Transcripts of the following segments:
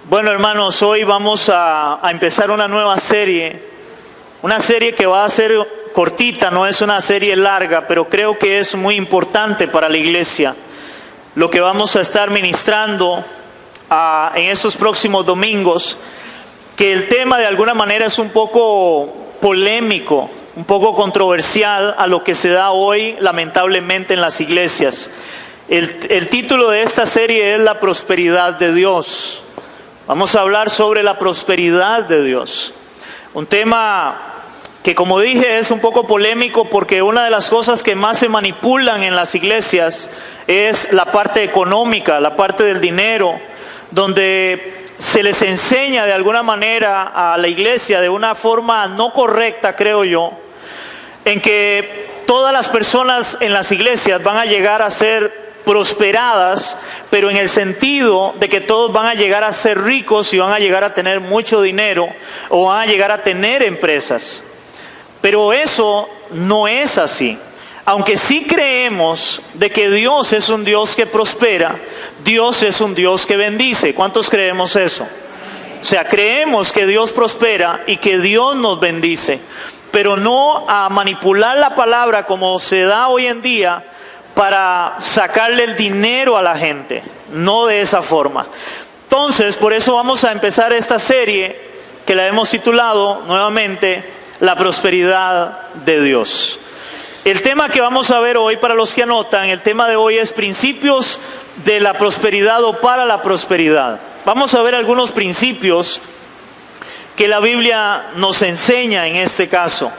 Bueno, hermanos, hoy vamos a empezar una nueva serie, que va a ser cortita, no es una serie larga, pero creo que es muy importante para la iglesia. Lo que vamos a estar ministrando en estos próximos domingos, que el tema de alguna manera es un poco polémico, un poco controversial a lo que se da hoy lamentablemente en las iglesias. El título de esta serie es La prosperidad de Dios. Vamos a hablar sobre la prosperidad de Dios. Un tema que, como dije, es un poco polémico porque una de las cosas que más se manipulan en las iglesias es la parte económica, la parte del dinero, donde se les enseña de alguna manera a la iglesia de una forma no correcta, creo yo, en que todas las personas en las iglesias van a llegar a ser prosperadas, pero en el sentido de que todos van a llegar a ser ricos y van a llegar a tener mucho dinero o van a llegar a tener empresas. Pero eso no es así. Aunque sí creemos de que Dios es un Dios que prospera, Dios es un Dios que bendice. ¿Cuántos creemos eso? O sea, creemos que Dios prospera y que Dios nos bendice, pero no a manipular la palabra como se da hoy en día para sacarle el dinero a la gente, no de esa forma. Entonces, por eso vamos a empezar esta serie que la hemos titulado nuevamente La prosperidad de Dios. El tema que vamos a ver hoy, para los que anotan, el tema de hoy es principios de la prosperidad o para la prosperidad. Vamos a ver algunos principios que la Biblia nos enseña en este caso.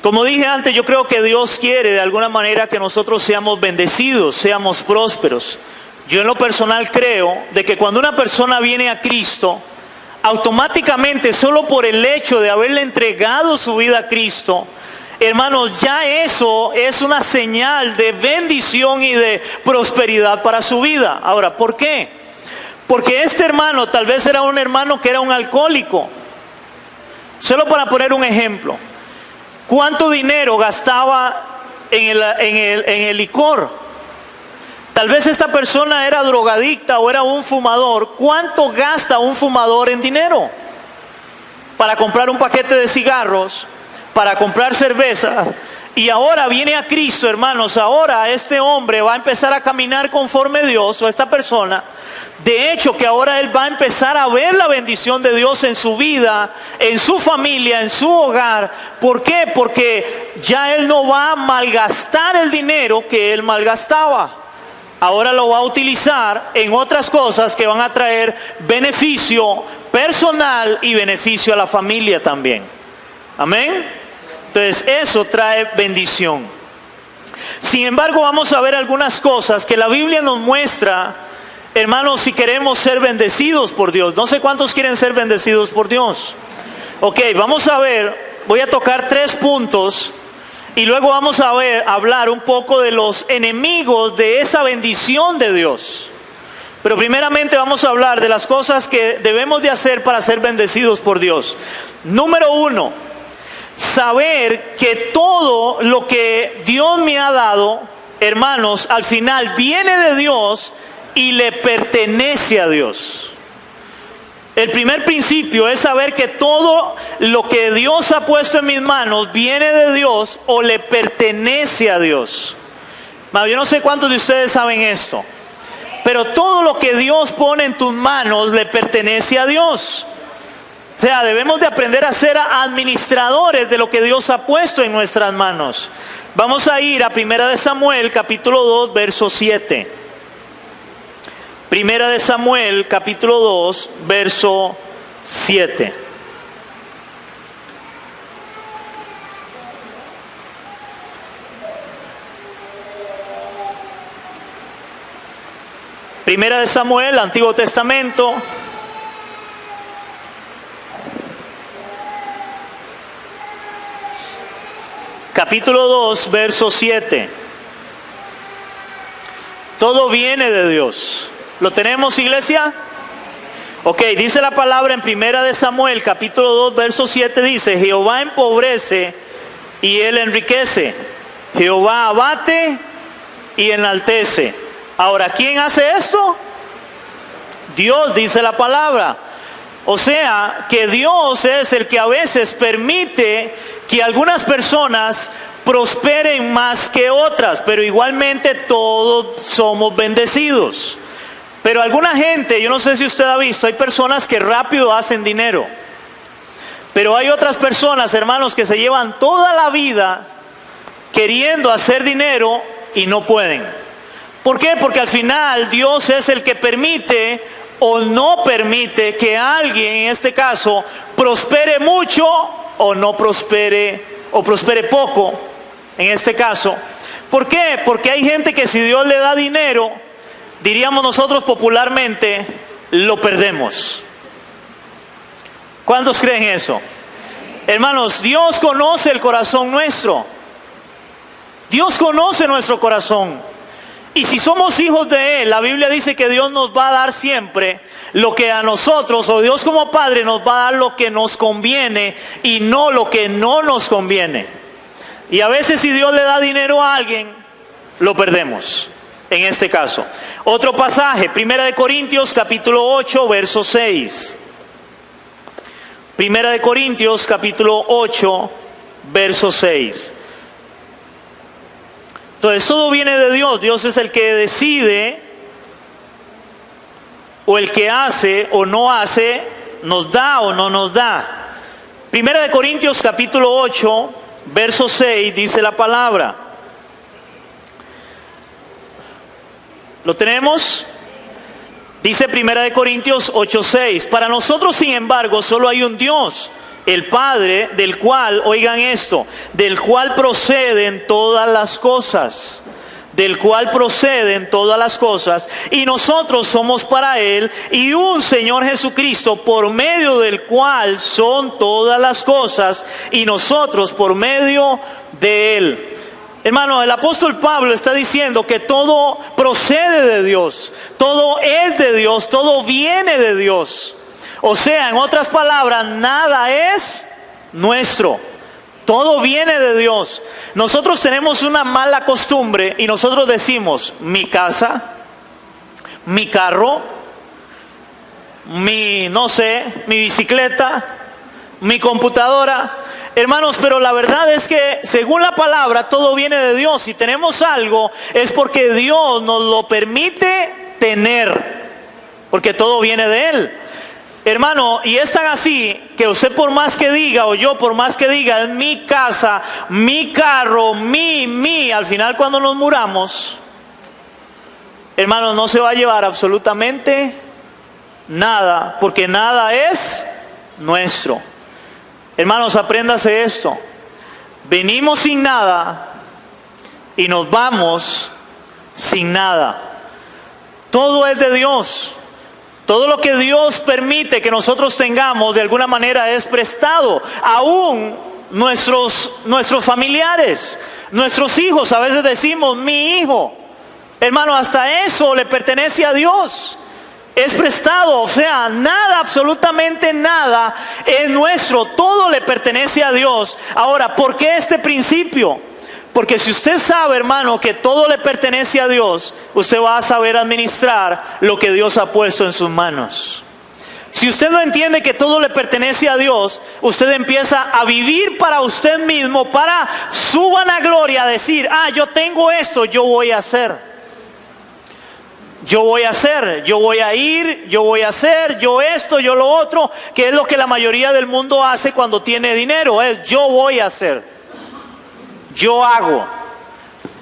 Como dije antes, yo creo que Dios quiere de alguna manera que nosotros seamos bendecidos, seamos prósperos. Yo en lo personal creo de que cuando una persona viene a Cristo, automáticamente, solo por el hecho de haberle entregado su vida a Cristo, hermanos, ya eso es una señal de bendición y de prosperidad para su vida. Ahora, ¿por qué? Porque este hermano tal vez era un hermano que era un alcohólico. Solo para poner un ejemplo. ¿Cuánto dinero gastaba en el licor? Tal vez esta persona era drogadicta o era un fumador. ¿Cuánto gasta un fumador en dinero? Para comprar un paquete de cigarros, para comprar cerveza. Y ahora viene a Cristo, hermanos. Ahora este hombre va a empezar a caminar conforme a Dios, o esta persona. De hecho, que ahora él va a empezar a ver la bendición de Dios en su vida, en su familia, en su hogar. ¿Por qué? Porque ya él no va a malgastar el dinero que él malgastaba. Ahora lo va a utilizar en otras cosas que van a traer beneficio personal y beneficio a la familia también. Amén. Entonces eso trae bendición. Sin embargo, vamos a ver algunas cosas que la Biblia nos muestra, hermanos, si queremos ser bendecidos por Dios. No sé cuántos quieren ser bendecidos por Dios. Ok, vamos a ver, voy a tocar 3 puntos y luego vamos a hablar un poco de los enemigos de esa bendición de Dios. Pero primeramente vamos a hablar de las cosas que debemos de hacer para ser bendecidos por Dios. Número 1, saber que todo lo que Dios me ha dado, hermanos, al final viene de Dios y le pertenece a Dios. El primer principio es saber que todo lo que Dios ha puesto en mis manos viene de Dios o le pertenece a Dios. Yo no sé cuántos de ustedes saben esto, pero todo lo que Dios pone en tus manos le pertenece a Dios. O sea, debemos de aprender a ser administradores de lo que Dios ha puesto en nuestras manos. Vamos a ir a 1 Samuel capítulo 2 verso 7. 1 Samuel capítulo 2 verso 7. Primera de Samuel, Antiguo Testamento. Capítulo 2, verso 7. Todo viene de Dios. ¿Lo tenemos, iglesia? Ok, dice la palabra en 1 Samuel, capítulo 2, verso 7, dice: Jehová empobrece y él enriquece. Jehová abate y enaltece. Ahora, ¿quién hace esto? Dios dice la palabra. O sea, que Dios es el que a veces permite que algunas personas prosperen más que otras, pero igualmente todos somos bendecidos. Pero alguna gente, yo no sé si usted ha visto, hay personas que rápido hacen dinero. Pero hay otras personas, hermanos, que se llevan toda la vida queriendo hacer dinero y no pueden. ¿Por qué? Porque al final Dios es el que permite o no permite que alguien, en este caso, prospere mucho o no prospere, o prospere poco, en este caso. ¿Por qué? Porque hay gente que si Dios le da dinero, diríamos nosotros popularmente, lo perdemos. ¿Cuántos creen eso? Hermanos, Dios conoce el corazón nuestro. Dios conoce nuestro corazón. Y si somos hijos de Él, la Biblia dice que Dios nos va a dar siempre lo que a nosotros, o Dios como Padre nos va a dar lo que nos conviene y no lo que no nos conviene. Y a veces si Dios le da dinero a alguien, lo perdemos. En este caso. Otro pasaje, 1 Corintios capítulo 8, verso 6. 1 Corintios capítulo 8, verso 6. Entonces todo viene de Dios. Dios es el que decide, o el que hace o no hace, nos da o no nos da. 1 Corintios capítulo 8, verso 6 dice la palabra. ¿Lo tenemos? Dice 1 Corintios 8:6. Para nosotros, sin embargo, solo hay un Dios, el Padre, del cual, oigan esto, del cual proceden todas las cosas. Del cual proceden todas las cosas. Y nosotros somos para Él, y un Señor Jesucristo, por medio del cual son todas las cosas, y nosotros por medio de Él. Hermano, el apóstol Pablo está diciendo que todo procede de Dios, todo es de Dios, todo viene de Dios. O sea, en otras palabras, nada es nuestro, todo viene de Dios. Nosotros tenemos una mala costumbre y nosotros decimos, mi casa, mi carro, mi bicicleta, mi computadora. Hermanos, pero la verdad es que según la palabra todo viene de Dios. Si tenemos algo es porque Dios nos lo permite tener, porque todo viene de Él. Hermano, y es tan así que usted por más que diga, o yo por más que diga, es mi casa, mi carro, al final cuando nos muramos, hermanos, no se va a llevar absolutamente nada, porque nada es nuestro. Hermanos, apréndase esto. Venimos sin nada y nos vamos sin nada. Todo es de Dios. Todo lo que Dios permite que nosotros tengamos de alguna manera es prestado. Aún nuestros familiares, nuestros hijos, a veces decimos mi hijo. Hermano, hasta eso le pertenece a Dios. Es prestado, o sea, nada, absolutamente nada es nuestro, todo le pertenece a Dios. Ahora, ¿por qué este principio? Porque si usted sabe, hermano, que todo le pertenece a Dios, usted va a saber administrar lo que Dios ha puesto en sus manos. Si usted no entiende que todo le pertenece a Dios, usted empieza a vivir para usted mismo, para su vanagloria, a decir, yo tengo esto, yo voy a hacer. Yo voy a hacer, yo voy a ir, yo voy a hacer, yo esto, yo lo otro, que es lo que la mayoría del mundo hace cuando tiene dinero, es yo voy a hacer, yo hago.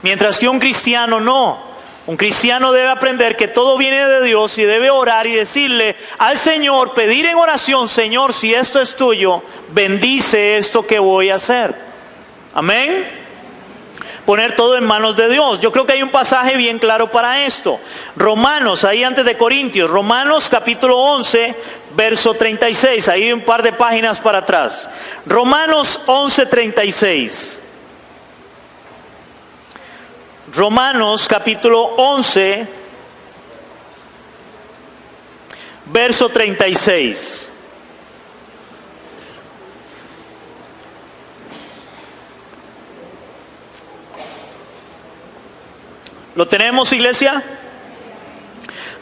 Mientras que un cristiano no. Un cristiano debe aprender que todo viene de Dios y debe orar y decirle al Señor, pedir en oración, Señor, si esto es tuyo, bendice esto que voy a hacer. Amén. Poner todo en manos de Dios. Yo creo que hay un pasaje bien claro para esto. Romanos, ahí antes de Corintios, Romanos capítulo 11, verso 36, ahí un par de páginas para atrás. Romanos 11, 36. Romanos capítulo 11, verso 36. ¿Lo tenemos, iglesia?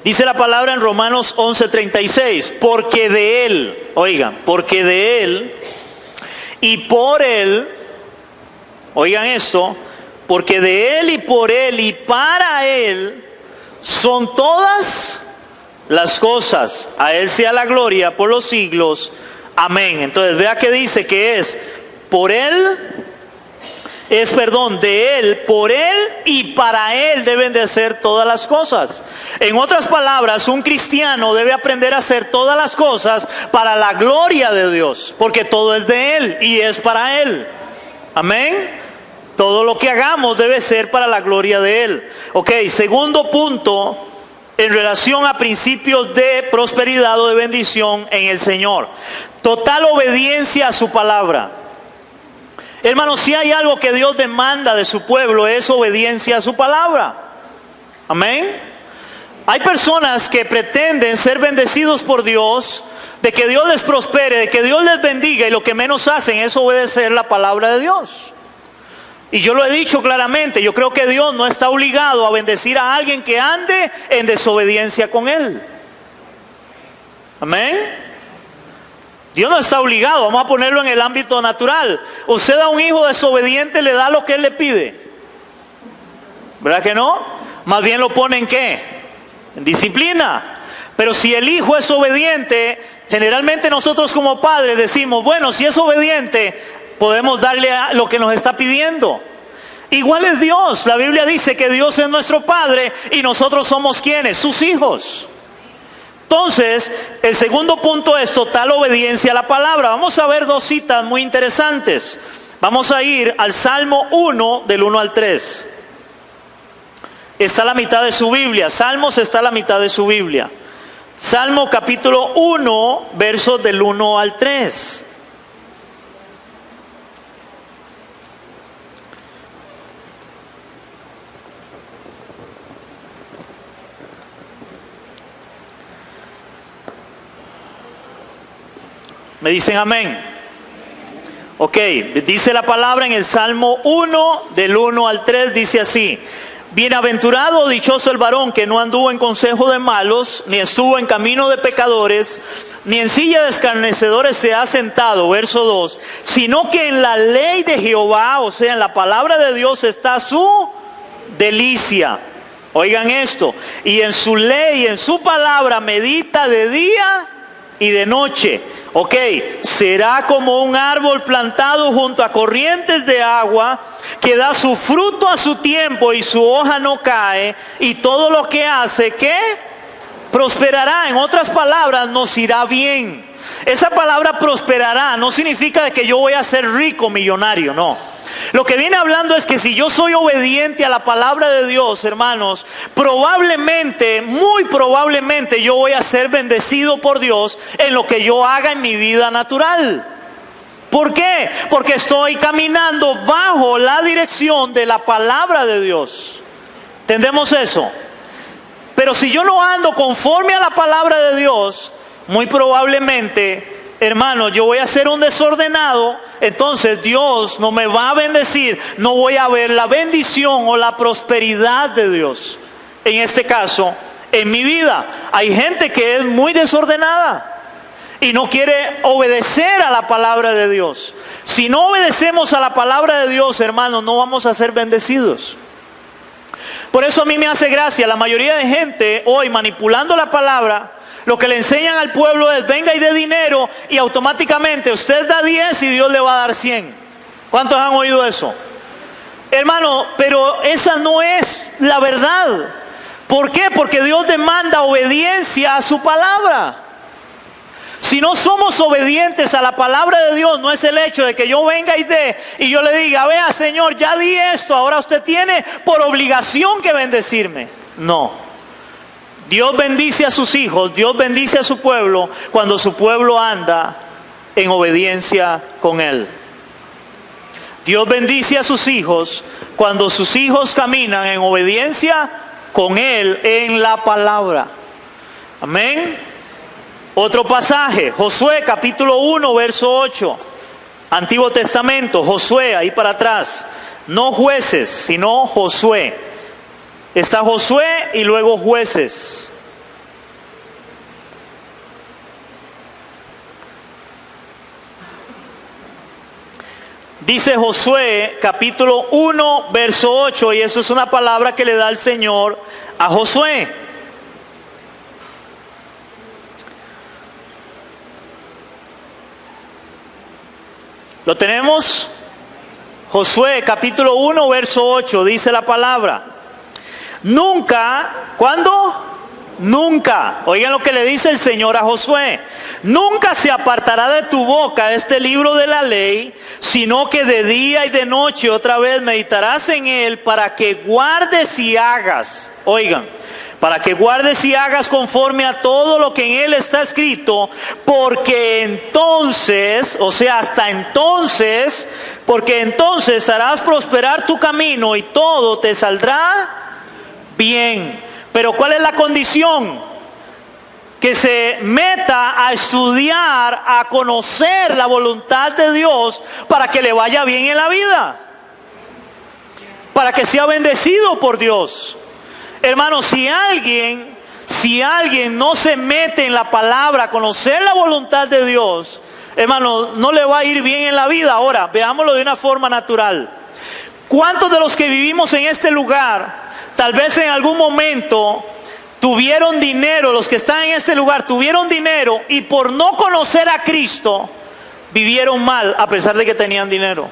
Dice la palabra en Romanos 11:36, porque de Él, oigan, porque de Él y por Él, oigan esto, porque de Él y por Él y para Él son todas las cosas. A Él sea la gloria por los siglos. Amén. Entonces vea que dice que es por Él, de Él, por Él y para Él deben de hacer todas las cosas. En otras palabras, un cristiano debe aprender a hacer todas las cosas para la gloria de Dios, porque todo es de Él y es para Él. Amén. Todo lo que hagamos debe ser para la gloria de Él. Ok, segundo punto, en relación a principios de prosperidad o de bendición en el Señor. Total obediencia a su palabra. Hermanos, si hay algo que Dios demanda de su pueblo es obediencia a su palabra. Amén. Hay personas que pretenden ser bendecidos por Dios, de que Dios les prospere, de que Dios les bendiga, y lo que menos hacen es obedecer la palabra de Dios. Y yo lo he dicho claramente, yo creo que Dios no está obligado a bendecir a alguien que ande en desobediencia con Él. Amén. Dios no está obligado, vamos a ponerlo en el ámbito natural. Usted a un hijo desobediente le da lo que Él le pide. ¿Verdad que no? Más bien lo pone en ¿qué? En disciplina. Pero si el hijo es obediente, generalmente nosotros como padres decimos, bueno, si es obediente, podemos darle lo que nos está pidiendo. Igual es Dios. La Biblia dice que Dios es nuestro Padre y nosotros somos ¿quiénes? Sus hijos. Entonces, el segundo punto es total obediencia a la palabra. Vamos a ver dos citas muy interesantes. Vamos a ir al Salmo 1, del 1 al 3. Está a la mitad de su Biblia. Salmos está a la mitad de su Biblia. Salmo capítulo 1, versos del 1 al 3. ¿Me dicen amén? Ok, dice la palabra en el Salmo 1, del 1 al 3, dice así: bienaventurado o dichoso el varón que no anduvo en consejo de malos, ni estuvo en camino de pecadores, ni en silla de escarnecedores se ha sentado, verso 2, sino que en la ley de Jehová, o sea, en la palabra de Dios está su delicia. Oigan esto, y en su ley, en su palabra medita de día y de noche. Ok, será como un árbol plantado junto a corrientes de agua, que da su fruto a su tiempo y su hoja no cae, y todo lo que hace, ¿qué? Prosperará. En otras palabras, nos irá bien. Esa palabra prosperará no significa que yo voy a ser rico, millonario, no. Lo que viene hablando es que si yo soy obediente a la palabra de Dios, hermanos, probablemente, muy probablemente yo voy a ser bendecido por Dios en lo que yo haga en mi vida natural. ¿Por qué? Porque estoy caminando bajo la dirección de la palabra de Dios. ¿Entendemos eso? Pero si yo no ando conforme a la palabra de Dios, muy probablemente, hermano, yo voy a ser un desordenado, entonces Dios no me va a bendecir, no voy a ver la bendición o la prosperidad de Dios. En este caso, en mi vida, hay gente que es muy desordenada y no quiere obedecer a la palabra de Dios. Si no obedecemos a la palabra de Dios, hermano, no vamos a ser bendecidos. Por eso a mí me hace gracia, la mayoría de gente hoy manipulando la palabra, lo que le enseñan al pueblo es: venga y dé dinero, y automáticamente usted da 10 y Dios le va a dar 100. ¿Cuántos han oído eso? Hermano, pero esa no es la verdad. ¿Por qué? Porque Dios demanda obediencia a su palabra. Si no somos obedientes a la palabra de Dios, no es el hecho de que yo venga y dé, y yo le diga: vea, Señor, ya di esto, ahora usted tiene por obligación que bendecirme. No. Dios bendice a sus hijos, Dios bendice a su pueblo cuando su pueblo anda en obediencia con Él. Dios bendice a sus hijos cuando sus hijos caminan en obediencia con Él en la palabra. Amén. Otro pasaje, Josué capítulo 1, verso 8. Antiguo Testamento, Josué, ahí para atrás. No Jueces, sino Josué. Está Josué y luego Jueces. Dice Josué capítulo 1 verso 8, y eso es una palabra que le da el Señor a Josué. ¿Lo tenemos? Josué capítulo 1 verso 8 dice la palabra. Nunca, ¿cuándo? Nunca, oigan lo que le dice el Señor a Josué, nunca se apartará de tu boca este libro de la ley, sino que de día y de noche otra vez meditarás en él para que guardes y hagas, oigan, para que guardes y hagas conforme a todo lo que en él está escrito, porque entonces, o sea, hasta entonces, porque entonces harás prosperar tu camino y todo te saldrá bien. Pero ¿cuál es la condición? Que se meta a estudiar, a conocer la voluntad de Dios para que le vaya bien en la vida, para que sea bendecido por Dios. Hermanos, si alguien no se mete en la palabra, a conocer la voluntad de Dios, hermano, no le va a ir bien en la vida. Ahora, veámoslo de una forma natural. ¿Cuántos de los que vivimos en este lugar, tal vez en algún momento tuvieron dinero, los que están en este lugar tuvieron dinero y por no conocer a Cristo vivieron mal a pesar de que tenían dinero?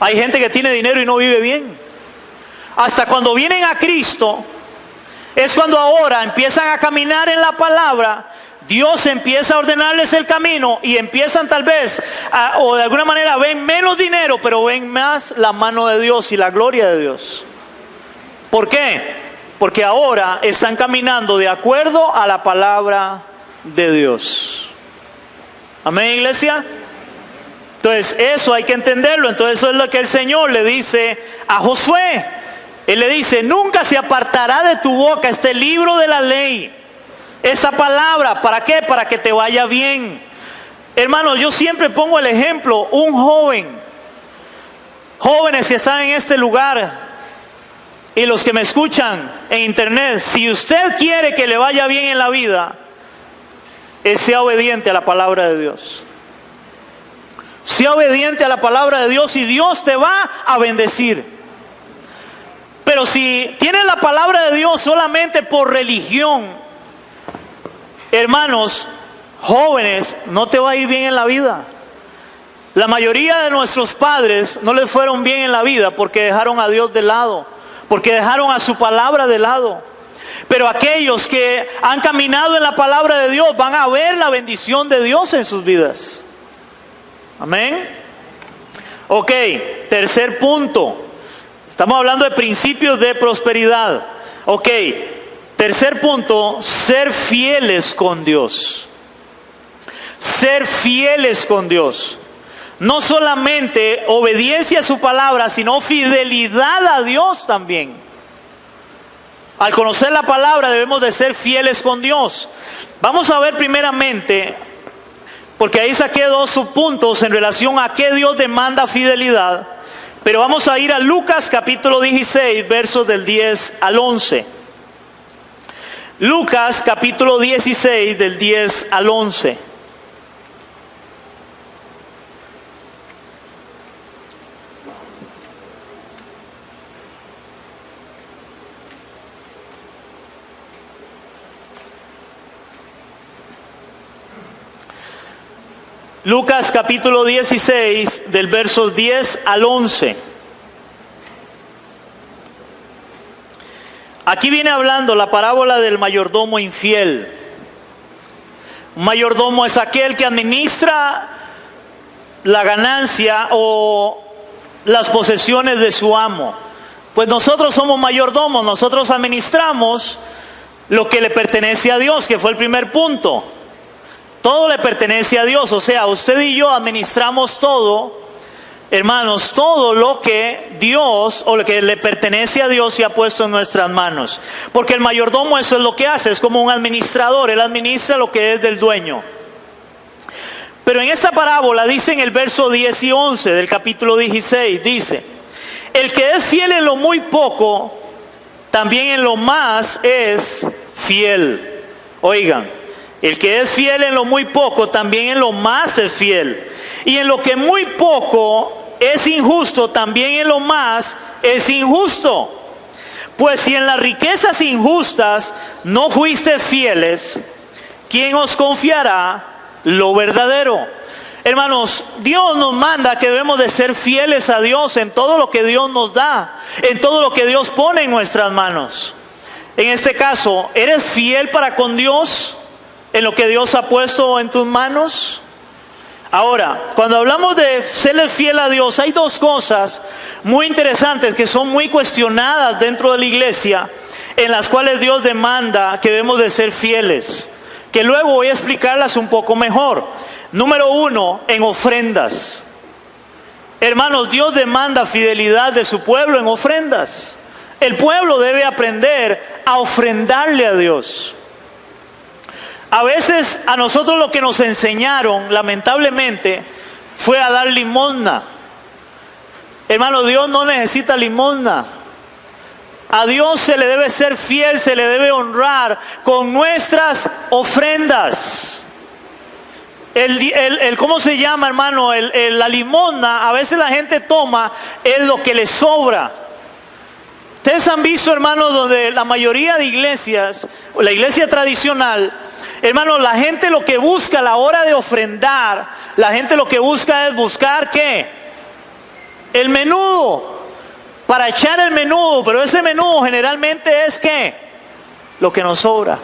Hay gente que tiene dinero y no vive bien. Hasta cuando vienen a Cristo es cuando ahora empiezan a caminar en la palabra. Dios empieza a ordenarles el camino y empiezan tal vez, o de alguna manera ven menos dinero, pero ven más la mano de Dios y la gloria de Dios. ¿Por qué? Porque ahora están caminando de acuerdo a la palabra de Dios. Amén, iglesia. Entonces eso hay que entenderlo. Entonces eso es lo que el Señor le dice a Josué. Él le dice, nunca se apartará de tu boca este libro de la ley, esa palabra. ¿Para qué? Para que te vaya bien. Hermanos, yo siempre pongo el ejemplo, un joven, jóvenes que están en este lugar y los que me escuchan en internet, si usted quiere que le vaya bien en la vida, sea obediente a la palabra de Dios. Sea obediente a la palabra de Dios y Dios te va a bendecir. Pero si tienes la palabra de Dios solamente por religión, hermanos, jóvenes, no te va a ir bien en la vida. La mayoría de nuestros padres no les fueron bien en la vida porque dejaron a Dios de lado, porque dejaron a su palabra de lado. Pero aquellos que han caminado en la palabra de Dios van a ver la bendición de Dios en sus vidas. Amén. Ok, tercer punto. Estamos hablando de principios de prosperidad. Ok, tercer punto, ser fieles con Dios. Ser fieles con Dios. No solamente obediencia a su palabra, sino fidelidad a Dios también. Al conocer la palabra debemos de ser fieles con Dios. Vamos a ver primeramente, porque ahí saqué dos subpuntos en relación a qué Dios demanda fidelidad. Pero vamos a ir a Lucas capítulo 16, versos del 10 al 11. Lucas capítulo 16, del 10 al 11. Lucas capítulo 16, del versos 10 al 11. Aquí viene hablando la parábola del mayordomo infiel. Un mayordomo es aquel que administra la ganancia o las posesiones de su amo. Pues nosotros somos mayordomos, nosotros administramos lo que le pertenece a Dios, que fue el primer punto. Todo le pertenece a Dios, o sea, usted y yo administramos todo, hermanos, todo lo que Dios o lo que le pertenece a Dios se ha puesto en nuestras manos. Porque el mayordomo eso es lo que hace, es como un administrador, él administra lo que es del dueño. Pero en esta parábola dice en el verso 10 y 11 del capítulo 16, dice, el que es fiel en lo muy poco, también en lo más es fiel. Oigan. El que es fiel en lo muy poco, también en lo más es fiel. Y en lo que muy poco es injusto, también en lo más es injusto. Pues si en las riquezas injustas no fuiste fieles, ¿quién os confiará lo verdadero? Hermanos, Dios nos manda que debemos de ser fieles a Dios en todo lo que Dios nos da, en todo lo que Dios pone en nuestras manos. En este caso, ¿eres fiel para con Dios en lo que Dios ha puesto en tus manos? Ahora, cuando hablamos de serle fiel a Dios, hay dos cosas muy interesantes que son muy cuestionadas dentro de la iglesia, en las cuales Dios demanda que debemos de ser fieles, que luego voy a explicarlas un poco mejor. Número uno, en ofrendas. Hermanos, Dios demanda fidelidad de su pueblo en ofrendas. El pueblo debe aprender a ofrendarle a Dios. A veces a nosotros lo que nos enseñaron, lamentablemente, fue a dar limosna. Hermano, Dios no necesita limosna. A Dios se le debe ser fiel, se le debe honrar con nuestras ofrendas. ¿Cómo se llama, hermano? La limosna, a veces la gente toma, es lo que le sobra. Ustedes han visto, hermanos, donde la mayoría de iglesias, la iglesia tradicional, hermanos, la gente lo que busca a la hora de ofrendar, la gente lo que busca es buscar, ¿qué? El menudo, para echar el menudo, pero ese menudo generalmente es, ¿qué? Lo que nos sobra.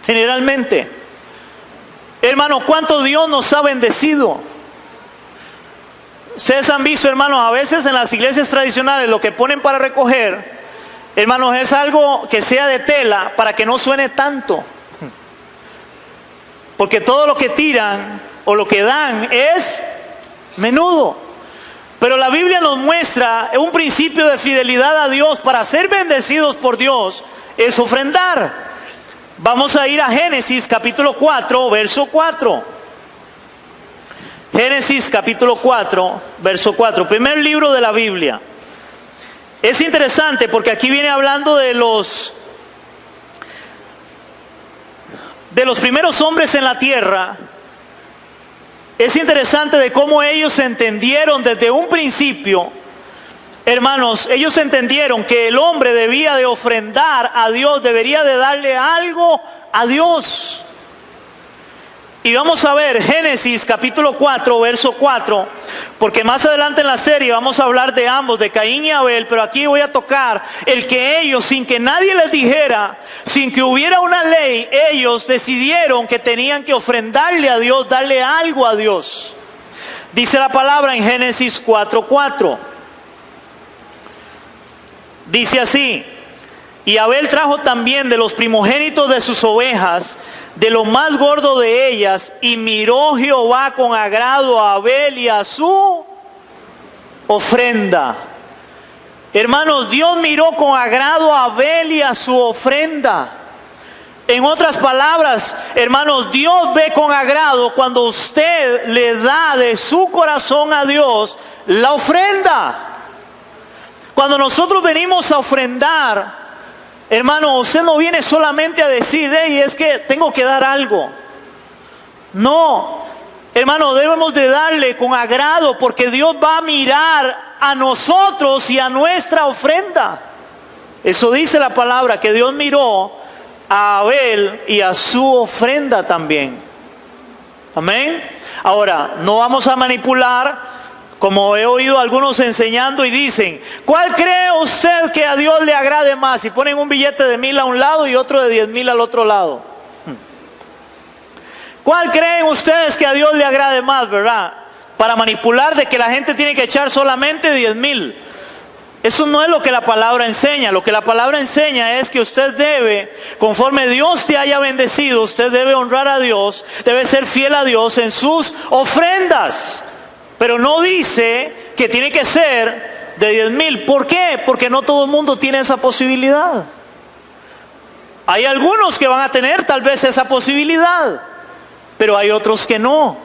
Generalmente. Hermano, ¿cuánto Dios nos ha bendecido? Ustedes han visto, hermanos, a veces en las iglesias tradicionales lo que ponen para recoger, hermanos, es algo que sea de tela para que no suene tanto. Porque todo lo que tiran o lo que dan es menudo. Pero la Biblia nos muestra un principio de fidelidad a Dios. Para ser bendecidos por Dios es ofrendar. Vamos a ir a Génesis capítulo 4, verso 4. Génesis capítulo 4, verso 4. Primer libro de la Biblia. Es interesante porque aquí viene hablando de los primeros hombres en la tierra. Es interesante de cómo ellos entendieron desde un principio, hermanos, ellos entendieron que el hombre debía de ofrendar a Dios, debería de darle algo a Dios. Y vamos a ver Génesis capítulo 4, verso 4, porque más adelante en la serie vamos a hablar de ambos, de Caín y Abel, pero aquí voy a tocar el que ellos, sin que nadie les dijera, sin que hubiera una ley, ellos decidieron que tenían que ofrendarle a Dios, darle algo a Dios. Dice la palabra en Génesis 4, 4. Dice así: y Abel trajo también de los primogénitos de sus ovejas, de lo más gordo de ellas, y miró Jehová con agrado a Abel y a su ofrenda. Hermanos, Dios miró con agrado a Abel y a su ofrenda. En otras palabras, hermanos, Dios ve con agrado cuando usted le da de su corazón a Dios la ofrenda. Cuando nosotros venimos a ofrendar, hermano, usted no viene solamente a decir, hey, es que tengo que dar algo. No, hermano, debemos de darle con agrado, porque Dios va a mirar a nosotros y a nuestra ofrenda. Eso dice la palabra, que Dios miró a Abel y a su ofrenda también. Amén. Ahora, no vamos a manipular. Como he oído algunos enseñando y dicen, ¿cuál cree usted que a Dios le agrade más? Y ponen un billete de 1,000 a un lado y otro de 10,000 al otro lado. ¿Cuál creen ustedes que a Dios le agrade más, verdad? Para manipular de que la gente tiene que echar solamente 10,000. Eso no es lo que la palabra enseña. Lo que la palabra enseña es que usted debe, conforme Dios te haya bendecido, usted debe honrar a Dios, debe ser fiel a Dios en sus ofrendas. Pero no dice que tiene que ser de 10,000. ¿Por qué? Porque no todo el mundo tiene esa posibilidad. Hay algunos que van a tener tal vez esa posibilidad, pero hay otros que no.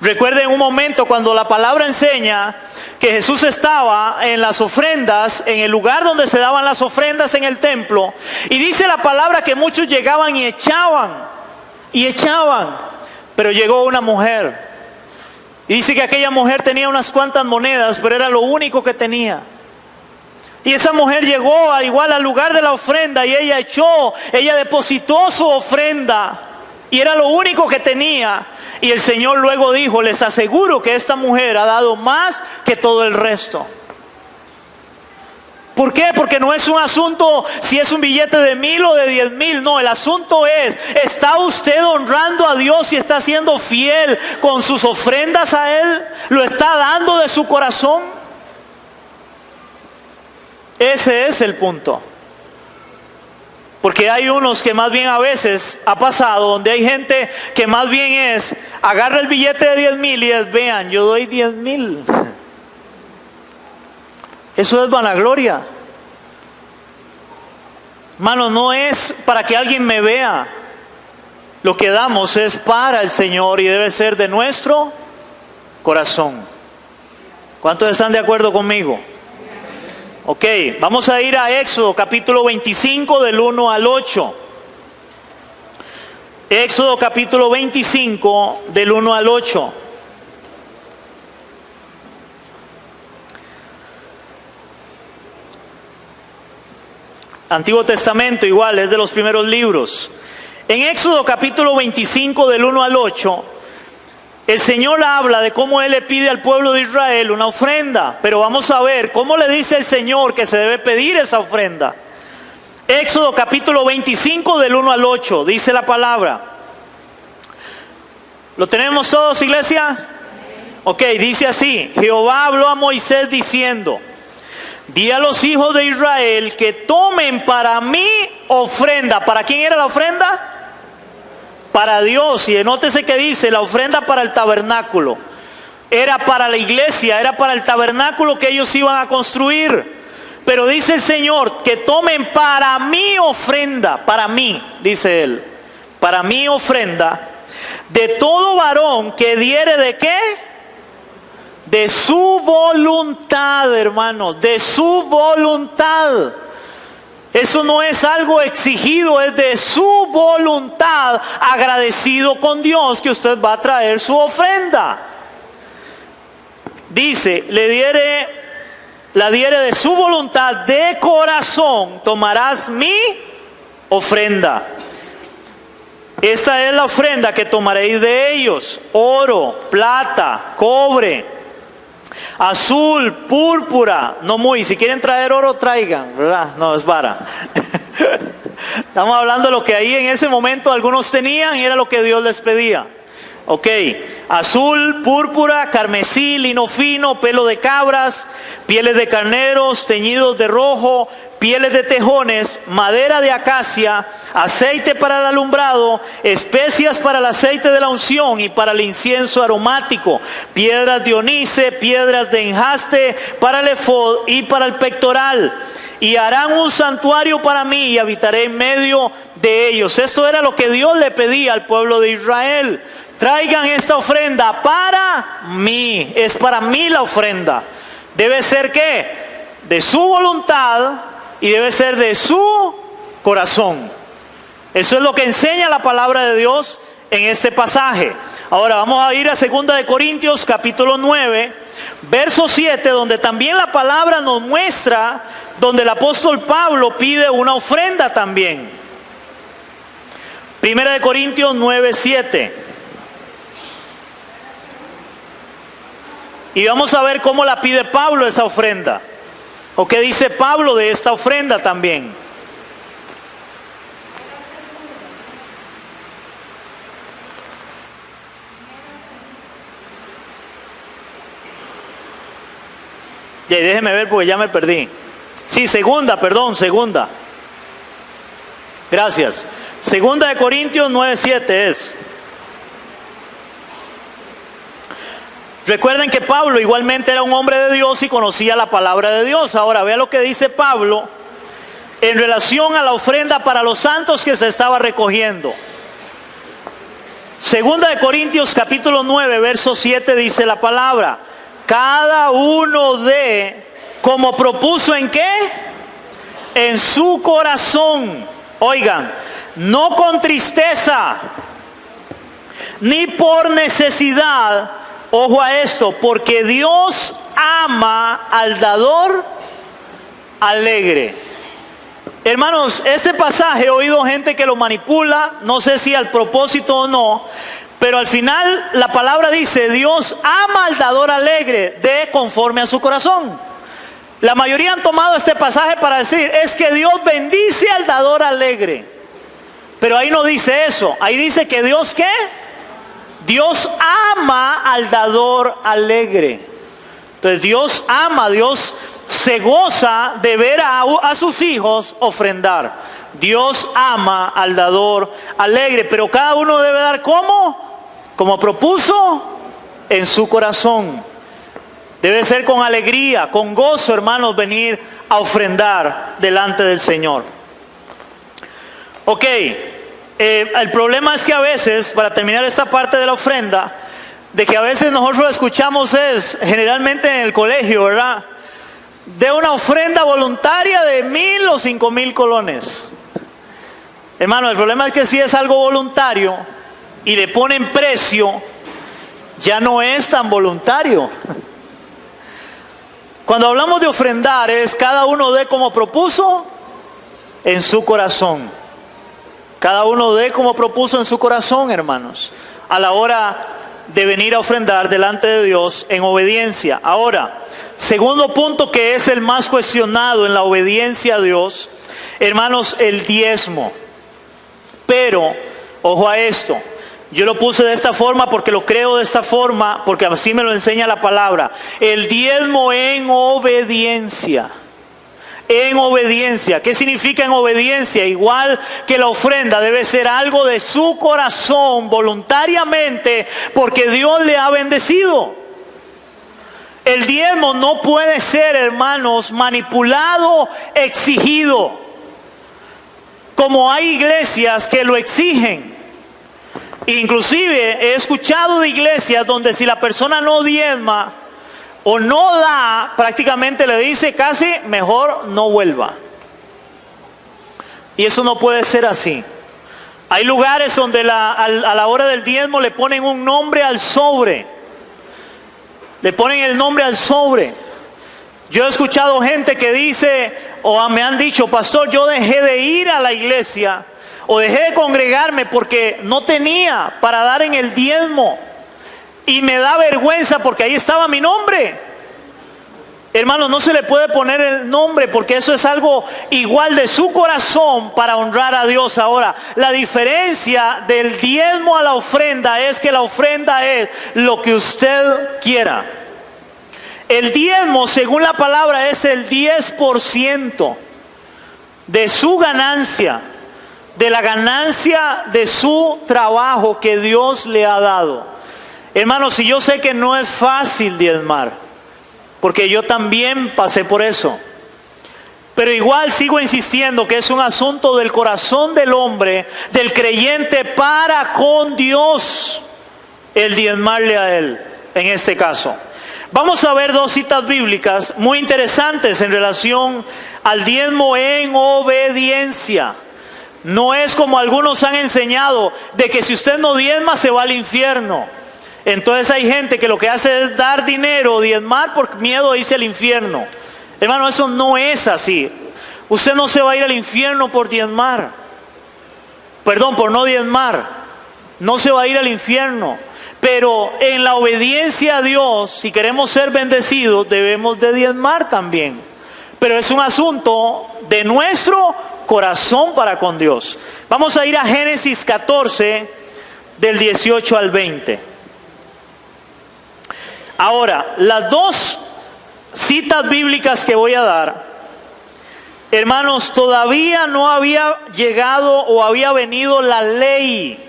Recuerden un momento cuando la palabra enseña que Jesús estaba en las ofrendas, en el lugar donde se daban las ofrendas en el templo, y dice la palabra que muchos llegaban y echaban, pero llegó una mujer. Y dice que aquella mujer tenía unas cuantas monedas, pero era lo único que tenía. Y esa mujer llegó igual al lugar de la ofrenda y ella depositó su ofrenda y era lo único que tenía. Y el Señor luego dijo, les aseguro que esta mujer ha dado más que todo el resto. ¿Por qué? Porque no es un asunto si es un billete de 1,000 o de 10,000. No, el asunto es, ¿está usted honrando a Dios y está siendo fiel con sus ofrendas a Él? ¿Lo está dando de su corazón? Ese es el punto. Porque hay unos que más bien a veces ha pasado, donde hay gente que más bien agarra el billete de 10,000 y es, vean, yo doy 10,000. Eso es vanagloria. Hermano, no es para que alguien me vea. Lo que damos es para el Señor y debe ser de nuestro corazón. ¿Cuántos están de acuerdo conmigo? Ok, vamos a ir a Éxodo capítulo 25 del 1 al 8. Éxodo capítulo 25 del 1 al 8. Antiguo Testamento igual, es de los primeros libros. En Éxodo capítulo 25 del 1 al 8, el Señor habla de cómo Él le pide al pueblo de Israel una ofrenda. Pero vamos a ver cómo le dice el Señor que se debe pedir esa ofrenda. Éxodo capítulo 25 del 1 al 8, dice la palabra. ¿Lo tenemos todos, iglesia? Ok, dice así: Jehová habló a Moisés diciendo, di a los hijos de Israel que tomen para mí ofrenda. ¿Para quién era la ofrenda? Para Dios. Y nótese que dice, la ofrenda para el tabernáculo. Era para la iglesia, era para el tabernáculo que ellos iban a construir. Pero dice el Señor, que tomen para mí ofrenda, para mí, dice Él, para mí ofrenda, de todo varón que diere ¿de qué? De su voluntad, hermanos, de su voluntad. Eso no es algo exigido, es de su voluntad, agradecido con Dios que usted va a traer su ofrenda. Dice, la diere de su voluntad, de corazón, tomarás mi ofrenda. Esta es la ofrenda que tomaréis de ellos: oro, plata, cobre, azul, púrpura. No muy, si quieren traer oro, traigan, ¿verdad? No, es vara. Estamos hablando de lo que ahí en ese momento algunos tenían y era lo que Dios les pedía. Ok, azul, púrpura, carmesí, lino fino, pelo de cabras, pieles de carneros, teñidos de rojo, pieles de tejones, madera de acacia, aceite para el alumbrado, especias para el aceite de la unción y para el incienso aromático, piedras de onice, piedras de enjaste para el efod y para el pectoral. Y harán un santuario para mí y habitaré en medio de ellos. Esto era lo que Dios le pedía al pueblo de Israel. Traigan esta ofrenda para mí. Es para mí la ofrenda. Debe ser ¿qué? De su voluntad y debe ser de su corazón. Eso es lo que enseña la palabra de Dios en este pasaje. Ahora vamos a ir a 2 de Corintios capítulo 9, verso 7, donde también la palabra nos muestra, donde el apóstol Pablo pide una ofrenda también. 1 de Corintios 9, 7. Y vamos a ver cómo la pide Pablo esa ofrenda. O qué dice Pablo de esta ofrenda también. Ya, déjeme ver porque ya me perdí. Sí, segunda. Gracias. 2 de Corintios 9:7 es. Recuerden que Pablo igualmente era un hombre de Dios y conocía la palabra de Dios. Ahora vea lo que dice Pablo en relación a la ofrenda para los santos que se estaba recogiendo. 2 de Corintios capítulo 9, verso 7 dice la palabra: cada uno dé como propuso ¿en qué? En su corazón. Oigan, no con tristeza, ni por necesidad, Ojo a esto, porque Dios ama al dador alegre. Hermanos, este pasaje he oído gente que lo manipula, no sé si al propósito o no, pero al final la palabra dice, Dios ama al dador alegre, de conforme a su corazón. La mayoría han tomado este pasaje para decir, es que Dios bendice al dador alegre. Pero ahí no dice eso, ahí dice que Dios, ¿qué? Dios ama al dador alegre. Entonces Dios ama, Dios se goza de ver a sus hijos ofrendar. Dios ama al dador alegre, pero cada uno debe dar ¿cómo? Como propuso en su corazón. Debe ser con alegría, con gozo, hermanos, venir a ofrendar delante del Señor. Ok, el problema es que a veces, para terminar esta parte de la ofrenda, de que a veces nosotros escuchamos es, generalmente en el colegio, ¿verdad?, de una ofrenda voluntaria de 1,000 o 5,000 colones. Hermano, el problema es que si es algo voluntario y le ponen precio, ya no es tan voluntario. Cuando hablamos de ofrendar es cada uno dé como propuso en su corazón. Cada uno dé como propuso en su corazón, hermanos, a la hora de venir a ofrendar delante de Dios en obediencia. Ahora, segundo punto que es el más cuestionado en la obediencia a Dios, hermanos, el diezmo. Pero, ojo a esto, yo lo puse de esta forma porque lo creo de esta forma, porque así me lo enseña la palabra. El diezmo en obediencia. En obediencia. ¿Qué significa en obediencia? Igual que la ofrenda, debe ser algo de su corazón, voluntariamente, porque Dios le ha bendecido. El diezmo no puede ser, hermanos, manipulado, exigido, como hay iglesias que lo exigen. Inclusive he escuchado de iglesias donde si la persona no diezma o no da, prácticamente le dice casi mejor no vuelva. Y eso no puede ser así. Hay lugares donde a la hora del diezmo le ponen un nombre al sobre. Le ponen el nombre al sobre. Yo he escuchado gente que dice, o me han dicho, pastor, yo dejé de ir a la iglesia, o dejé de congregarme porque no tenía para dar en el diezmo. Y me da vergüenza porque ahí estaba mi nombre. Hermanos, no se le puede poner el nombre porque eso es algo igual de su corazón para honrar a Dios. Ahora, la diferencia del diezmo a la ofrenda es que la ofrenda es lo que usted quiera. El diezmo, según la palabra, es el 10% de su ganancia, de la ganancia de su trabajo que Dios le ha dado. Hermanos, y yo sé que no es fácil diezmar, porque yo también pasé por eso. Pero igual sigo insistiendo que es un asunto del corazón del hombre, del creyente para con Dios, el diezmarle a Él, en este caso. Vamos a ver dos citas bíblicas muy interesantes en relación al diezmo en obediencia. No es como algunos han enseñado, de que si usted no diezma se va al infierno. Entonces hay gente que lo que hace es dar dinero, diezmar por miedo a irse al infierno. Hermano, eso no es así. Usted no se va a ir al infierno por diezmar. Perdón, por no diezmar. No se va a ir al infierno. Pero en la obediencia a Dios, si queremos ser bendecidos, debemos de diezmar también. Pero es un asunto de nuestro corazón para con Dios. Vamos a ir a Génesis 14, del 18 al 20. Ahora, las dos citas bíblicas que voy a dar, hermanos, todavía no había llegado o había venido la ley.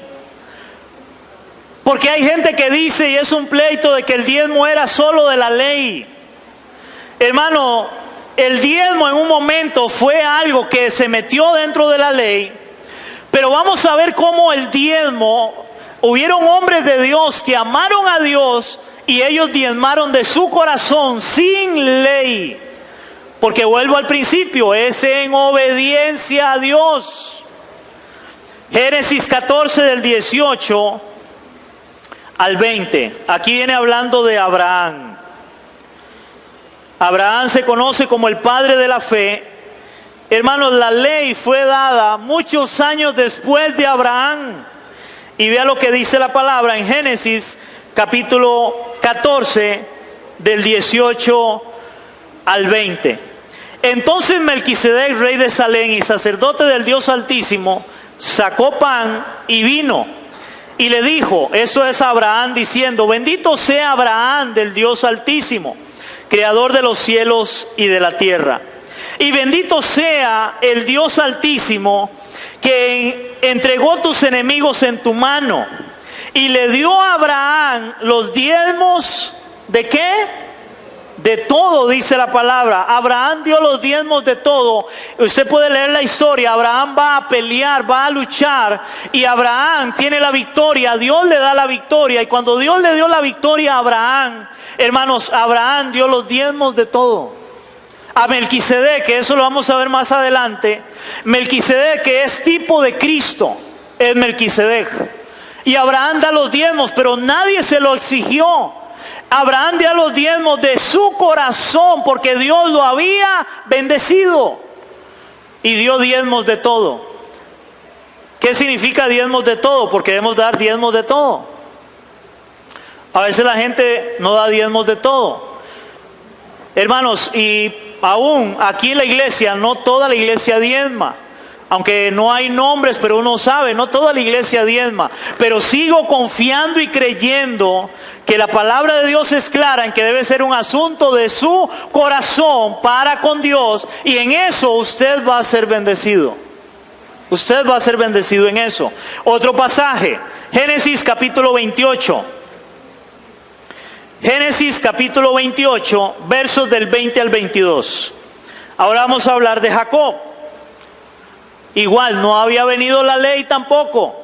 Porque hay gente que dice, y es un pleito, de que el diezmo era solo de la ley. Hermano, el diezmo en un momento fue algo que se metió dentro de la ley, pero vamos a ver cómo el diezmo, hubieron hombres de Dios que amaron a Dios y ellos diezmaron de su corazón sin ley. Porque vuelvo al principio, es en obediencia a Dios. Génesis 14 del 18 al 20. Aquí viene hablando de Abraham. Abraham se conoce como el padre de la fe. Hermanos, la ley fue dada muchos años después de Abraham. Y vea lo que dice la palabra en Génesis capítulo 14, del 18 al 20. Entonces Melquisedec, rey de Salem y sacerdote del Dios Altísimo, sacó pan y vino y le dijo, eso es Abraham, diciendo, bendito sea Abraham del Dios Altísimo, creador de los cielos y de la tierra. Y bendito sea el Dios Altísimo que entregó tus enemigos en tu mano. Y le dio a Abraham los diezmos, ¿de qué? De todo, dice la palabra. Abraham dio los diezmos de todo. Usted puede leer la historia. Abraham va a pelear, va a luchar, y Abraham tiene la victoria. Dios le da la victoria. Y cuando Dios le dio la victoria a Abraham, hermanos, Abraham dio los diezmos de todo. A Melquisedec, que eso lo vamos a ver más adelante, Melquisedec, que es tipo de Cristo, es Melquisedec. Y Abraham da los diezmos, pero nadie se lo exigió. Abraham dio los diezmos de su corazón, porque Dios lo había bendecido. Y dio diezmos de todo. ¿Qué significa diezmos de todo? Porque debemos dar diezmos de todo. A veces la gente no da diezmos de todo. Hermanos, y aún aquí en la iglesia, no toda la iglesia diezma. Aunque no hay nombres, pero uno sabe, no toda la iglesia diezma. Pero sigo confiando y creyendo que la palabra de Dios es clara en que debe ser un asunto de su corazón para con Dios. Y en eso usted va a ser bendecido. Usted va a ser bendecido en eso. Otro pasaje, Génesis capítulo 28. Génesis capítulo 28, versos del 20 al 22. Ahora vamos a hablar de Jacob. Igual, no había venido la ley tampoco.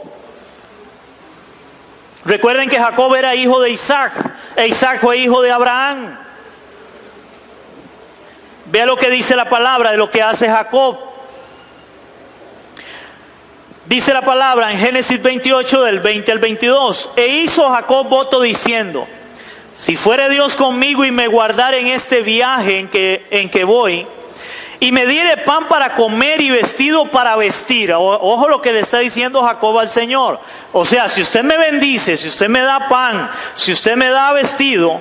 Recuerden que Jacob era hijo de Isaac, e Isaac fue hijo de Abraham. Vea lo que dice la palabra de lo que hace Jacob. Dice la palabra en Génesis 28, del 20 al 22. E hizo Jacob voto diciendo, si fuere Dios conmigo y me guardare en este viaje en que voy, y me diere pan para comer y vestido para vestir. Ojo lo que le está diciendo Jacob al Señor. O sea, si usted me bendice, si usted me da pan, si usted me da vestido,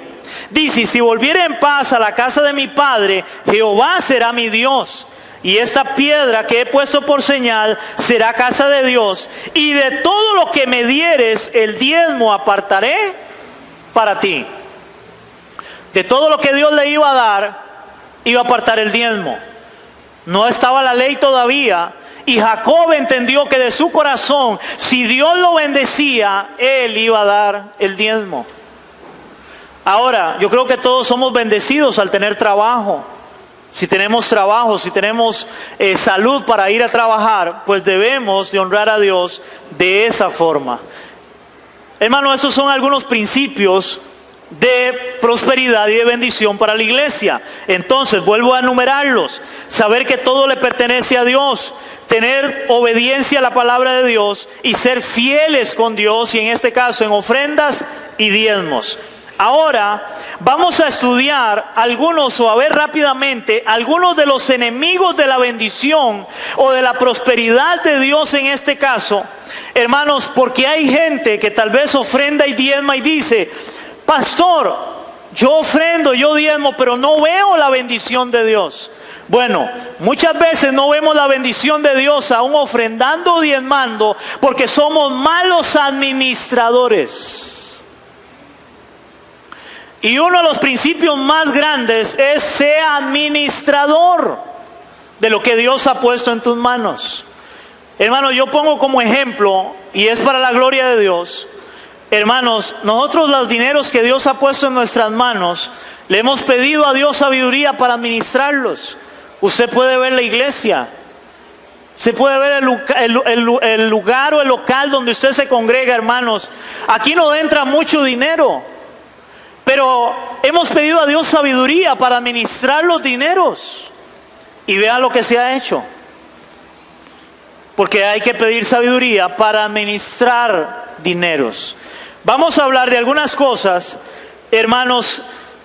dice, si volviere en paz a la casa de mi padre, Jehová será mi Dios. Y esta piedra que he puesto por señal será casa de Dios. Y de todo lo que me dieres, el diezmo apartaré para ti. De todo lo que Dios le iba a dar, iba a apartar el diezmo. No estaba la ley todavía, y Jacob entendió que de su corazón, si Dios lo bendecía, él iba a dar el diezmo. Ahora, yo creo que todos somos bendecidos al tener trabajo. Si tenemos trabajo, si tenemos salud para ir a trabajar, pues debemos de honrar a Dios de esa forma. Hermano, esos son algunos principios de prosperidad y de bendición para la iglesia. Entonces, vuelvo a enumerarlos. Saber que todo le pertenece a Dios, tener obediencia a la palabra de Dios y ser fieles con Dios, y en este caso en ofrendas y diezmos. Ahora vamos a estudiar algunos, o a ver rápidamente, algunos de los enemigos de la bendición o de la prosperidad de Dios en este caso. Hermanos, porque hay gente que tal vez ofrenda y diezma y dice, pastor, yo ofrendo, yo diezmo, pero no veo la bendición de Dios. Bueno, muchas veces no vemos la bendición de Dios aún ofrendando o diezmando, porque somos malos administradores. Y uno de los principios más grandes es ser administrador de lo que Dios ha puesto en tus manos. Hermano, yo pongo como ejemplo, y es para la gloria de Dios. Hermanos, nosotros los dineros que Dios ha puesto en nuestras manos, le hemos pedido a Dios sabiduría para administrarlos. Usted puede ver la iglesia, se puede ver el lugar o el local donde usted se congrega, hermanos. Aquí no entra mucho dinero, pero hemos pedido a Dios sabiduría para administrar los dineros. Y vean lo que se ha hecho. Porque hay que pedir sabiduría para administrar dineros. Vamos a hablar de algunas cosas, hermanos,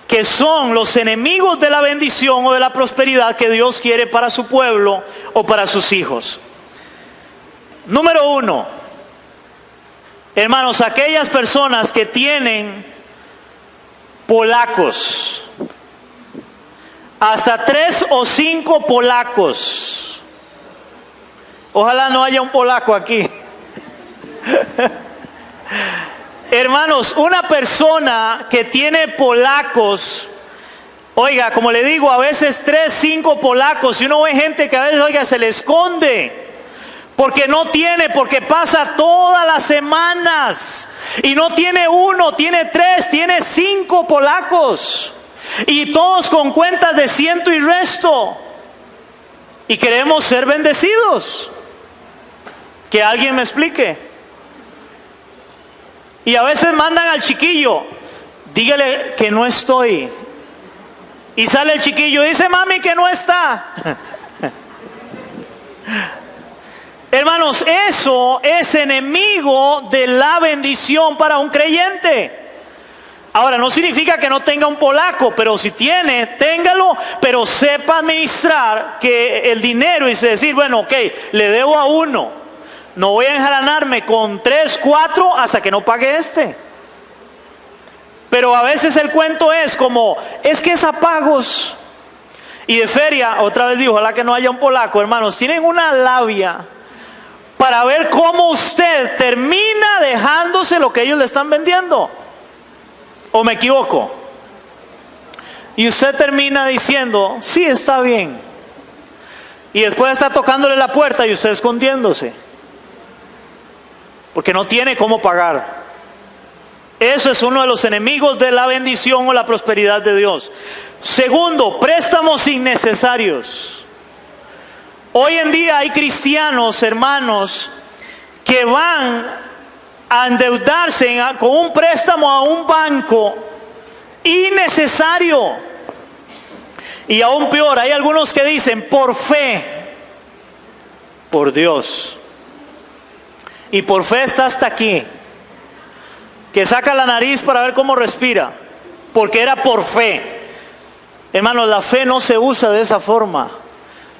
que son los enemigos de la bendición o de la prosperidad que Dios quiere para su pueblo o para sus hijos. Número 1, hermanos, aquellas personas que tienen polacos, hasta 3 o 5 polacos. Ojalá no haya un polaco aquí. Hermanos, una persona que tiene polacos, oiga, como le digo, a veces 3, 5 polacos, y uno ve gente que a veces, oiga, se le esconde, porque no tiene, porque pasa todas las semanas, y no tiene 1, tiene 3, tiene 5 polacos, y todos con cuentas de ciento y resto, y queremos ser bendecidos. Que alguien me explique. Y a veces mandan al chiquillo, dígale que no estoy. Y sale el chiquillo y dice, mami, que no está. Hermanos, eso es enemigo de la bendición para un creyente. Ahora, no significa que no tenga un polaco, pero si tiene, téngalo, pero sepa administrar que el dinero y decir, bueno, ok, le debo a 1. No voy a enjaranarme con 3, 4 hasta que no pague este. Pero a veces el cuento es como, es que es a pagos. Y de feria, otra vez digo, ojalá que no haya un polaco, hermanos, tienen una labia para ver cómo usted termina dejándose lo que ellos le están vendiendo. ¿O me equivoco? Y usted termina diciendo, sí, está bien. Y después está tocándole la puerta y usted escondiéndose. Porque no tiene cómo pagar. Eso es uno de los enemigos de la bendición o la prosperidad de Dios. Segundo, préstamos innecesarios. Hoy en día hay cristianos, hermanos, que van a endeudarse con un préstamo a un banco innecesario. Y aún peor, hay algunos que dicen por fe, por Dios. Y por fe está hasta aquí, que saca la nariz para ver cómo respira, porque era por fe. Hermanos, la fe no se usa de esa forma.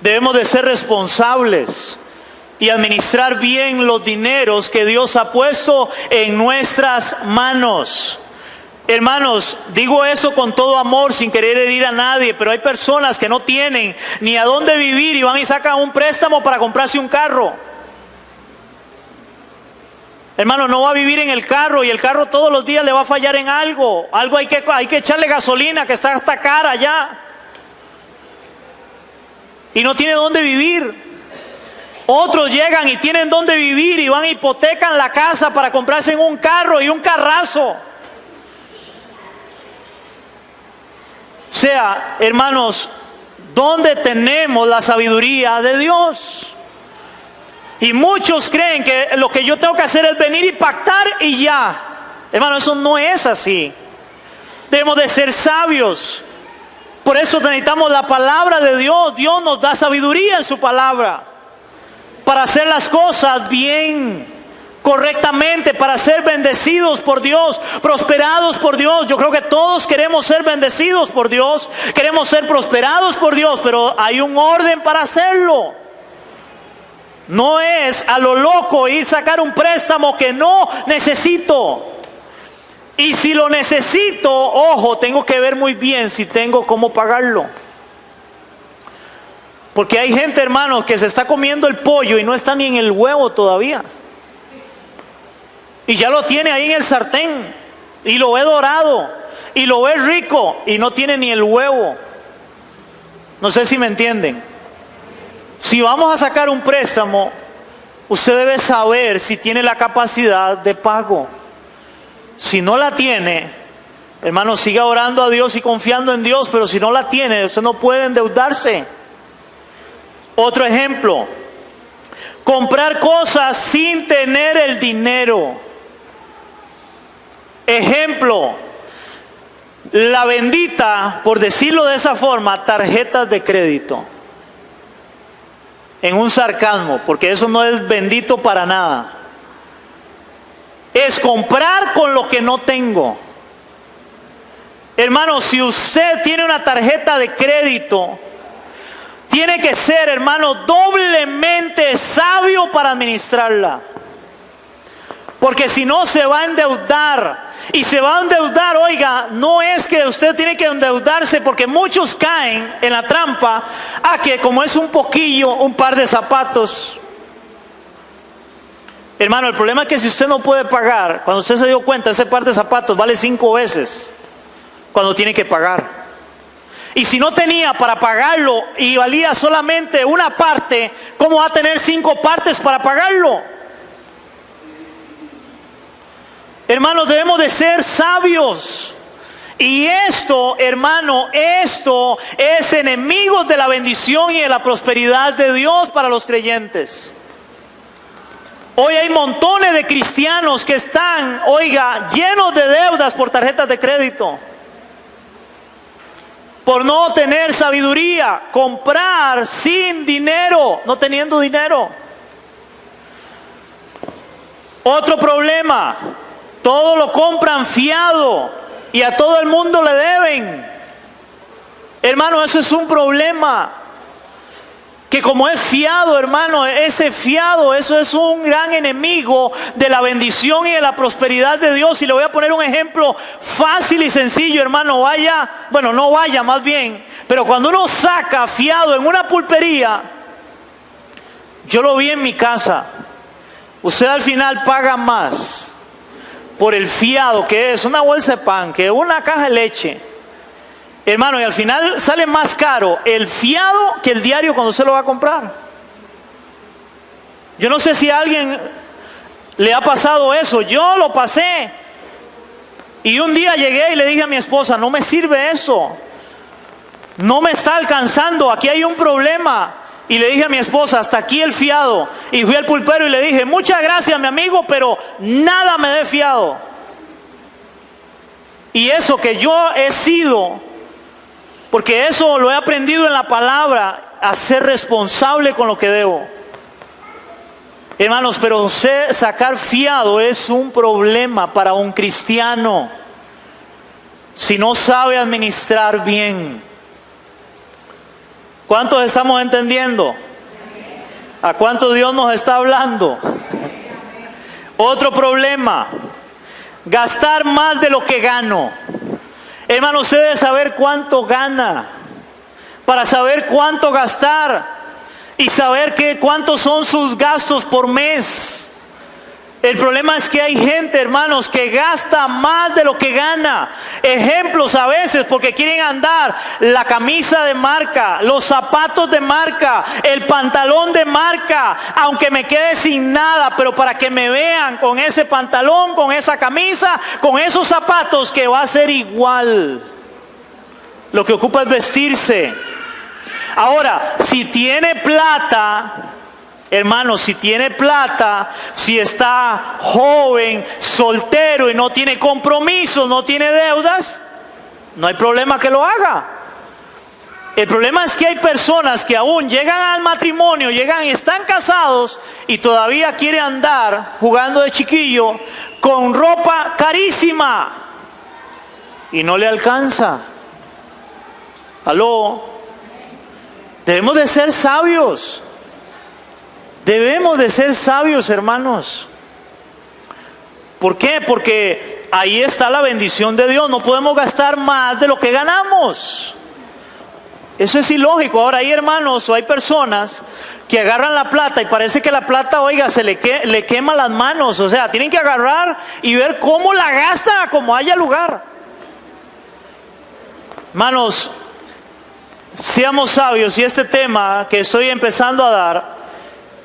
Debemos de ser responsables y administrar bien los dineros que Dios ha puesto en nuestras manos. Hermanos, digo eso con todo amor, sin querer herir a nadie, pero hay personas que no tienen ni a dónde vivir y van y sacan un préstamo para comprarse un carro. Hermano, no va a vivir en el carro y el carro todos los días le va a fallar en algo. Algo hay que echarle gasolina que está hasta cara ya. Y no tiene dónde vivir. Otros llegan y tienen dónde vivir y van y hipotecan la casa para comprarse un carro y un carrazo. O sea, hermanos, ¿dónde tenemos la sabiduría de Dios? Y muchos creen que lo que yo tengo que hacer es venir y pactar y ya. Hermano, eso no es así. Debemos de ser sabios. Por eso necesitamos la palabra de Dios. Dios nos da sabiduría en su palabra para hacer las cosas bien, correctamente, para ser bendecidos por Dios, prosperados por Dios. Yo creo que todos queremos ser bendecidos por Dios, queremos ser prosperados por Dios, pero hay un orden para hacerlo. No es a lo loco ir a sacar un préstamo que no necesito. Y si lo necesito, ojo, tengo que ver muy bien si tengo cómo pagarlo. Porque hay gente, hermanos, que se está comiendo el pollo y no está ni en el huevo todavía. Y ya lo tiene ahí en el sartén. Y lo ve dorado. Y lo ve rico. Y no tiene ni el huevo. No sé si me entienden. Si vamos a sacar un préstamo, usted debe saber si tiene la capacidad de pago. Si no la tiene, hermano, siga orando a Dios y confiando en Dios, pero si no la tiene, usted no puede endeudarse. Otro ejemplo, comprar cosas sin tener el dinero. Ejemplo, la bendita, por decirlo de esa forma, tarjetas de crédito. En un sarcasmo, porque eso no es bendito para nada. es comprar con lo que no tengo. Hermano, si usted tiene una tarjeta de crédito, tiene que ser, hermano, doblemente sabio para administrarla. Porque si no se va a endeudar. Y se va a endeudar, oiga, no es que usted tiene que endeudarse, porque muchos caen en la trampa a que como es un poquillo, un par de zapatos. Hermano, el problema es que si usted no puede pagar, cuando usted se dio cuenta, ese par de zapatos vale 5 veces cuando tiene que pagar. Y si no tenía para pagarlo y valía solamente una parte, ¿cómo va a tener 5 partes para pagarlo? Hermanos, debemos de ser sabios. Y esto, hermano, esto es enemigo de la bendición y de la prosperidad de Dios para los creyentes. Hoy hay montones de cristianos que están, oiga, llenos de deudas por tarjetas de crédito. Por no tener sabiduría, comprar sin dinero, no teniendo dinero. Otro problema, todo lo compran fiado y a todo el mundo le deben. Hermano, eso es un problema. Que como es fiado, hermano, ese fiado, eso es un gran enemigo de la bendición y de la prosperidad de Dios. Y le voy a poner un ejemplo fácil y sencillo, hermano. No vaya más bien, pero cuando uno saca fiado en una pulpería, yo lo vi en mi casa, usted al final paga más por el fiado que es una bolsa de pan, que una caja de leche. Hermano, y al final sale más caro el fiado que el diario cuando se lo va a comprar. Yo no sé si a alguien le ha pasado eso. Yo lo pasé. Y un día llegué y le dije a mi esposa, no me sirve eso. No me está alcanzando, aquí hay un problema. Y le dije a mi esposa, hasta aquí el fiado. Y fui al pulpero y le dije, muchas gracias mi amigo, pero nada me dé fiado. Y eso que yo he sido, porque eso lo he aprendido en la palabra, a ser responsable con lo que debo. Hermanos, pero sacar fiado es un problema para un cristiano si no sabe administrar bien. ¿Cuántos estamos entendiendo? ¿A cuánto Dios nos está hablando? Otro problema, gastar más de lo que gano. Hermano, usted debe saber cuánto gana para saber cuánto gastar y saber cuántos son sus gastos por mes. El problema es que hay gente, hermanos, que gasta más de lo que gana. Ejemplos a veces porque quieren andar la camisa de marca, los zapatos de marca, el pantalón de marca, aunque me quede sin nada, pero para que me vean con ese pantalón, con esa camisa, con esos zapatos, que va a ser igual. Lo que ocupa es vestirse. Ahora, si tiene plata, hermano, si tiene plata, si está joven, soltero y no tiene compromisos, no tiene deudas, no hay problema que lo haga. El problema es que hay personas que aún llegan al matrimonio, están casados y todavía quieren andar jugando de chiquillo con ropa carísima y no le alcanza. ¿Aló? Debemos de ser sabios. Debemos de ser sabios, hermanos. ¿Por qué? Porque ahí está la bendición de Dios. No podemos gastar más de lo que ganamos. Eso es ilógico. Ahora hay hermanos o hay personas que agarran la plata y parece que la plata, oiga, le quema las manos. O sea, tienen que agarrar y ver cómo la gasta, como haya lugar. Hermanos, seamos sabios. Y este tema que estoy empezando a dar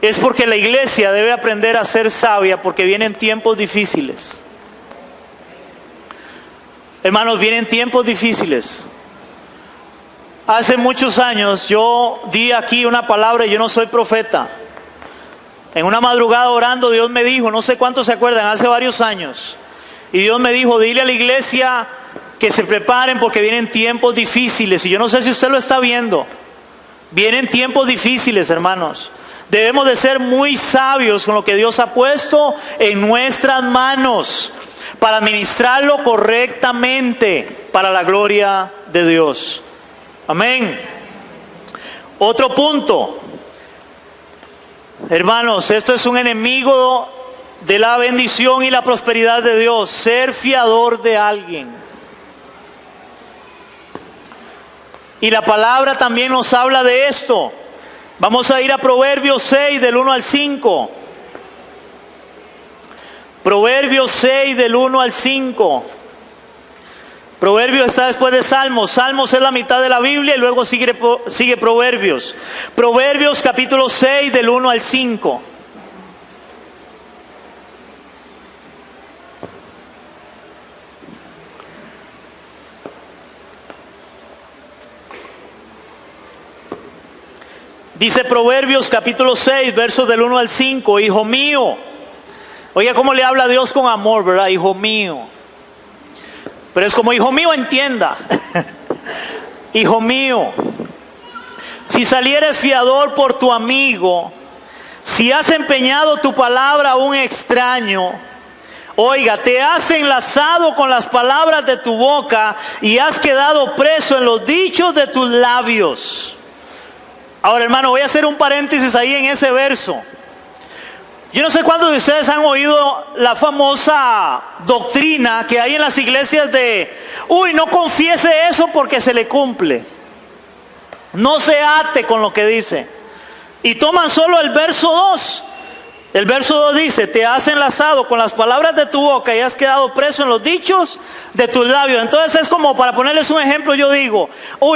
es porque la iglesia debe aprender a ser sabia, porque vienen tiempos difíciles. Hermanos, vienen tiempos difíciles. Hace muchos años yo di aquí una palabra y yo no soy profeta. En una madrugada orando, Dios me dijo, no sé cuántos se acuerdan, hace varios años. Y Dios me dijo, dile a la iglesia que se preparen porque vienen tiempos difíciles. Y yo no sé si usted lo está viendo. Vienen tiempos difíciles, hermanos. Debemos de ser muy sabios con lo que Dios ha puesto en nuestras manos para administrarlo correctamente para la gloria de Dios. Amén. Otro punto. Hermanos, esto es un enemigo de la bendición y la prosperidad de Dios. Ser fiador de alguien. Y la palabra también nos habla de esto. Vamos a ir a Proverbios 6 del 1 al 5. Proverbios 6 del 1 al 5. Proverbios está después de Salmos. Salmos es la mitad de la Biblia y luego sigue Proverbios. Proverbios capítulo 6 del 1 al 5. Dice Proverbios capítulo 6, versos del 1 al 5. Hijo mío. Oiga cómo le habla Dios con amor, ¿verdad? Hijo mío. Pero es como, hijo mío, entienda. Hijo mío, si salieres fiador por tu amigo, si has empeñado tu palabra a un extraño, oiga, te has enlazado con las palabras de tu boca y has quedado preso en los dichos de tus labios. Ahora, hermano, voy a hacer un paréntesis ahí en ese verso. Yo no sé cuántos de ustedes han oído la famosa doctrina que hay en las iglesias de, no confiese eso porque se le cumple. No se ate con lo que dice. Y toman solo el verso 2. El verso 2 dice, te has enlazado con las palabras de tu boca y has quedado preso en los dichos de tus labios. Entonces es como, para ponerles un ejemplo, yo digo,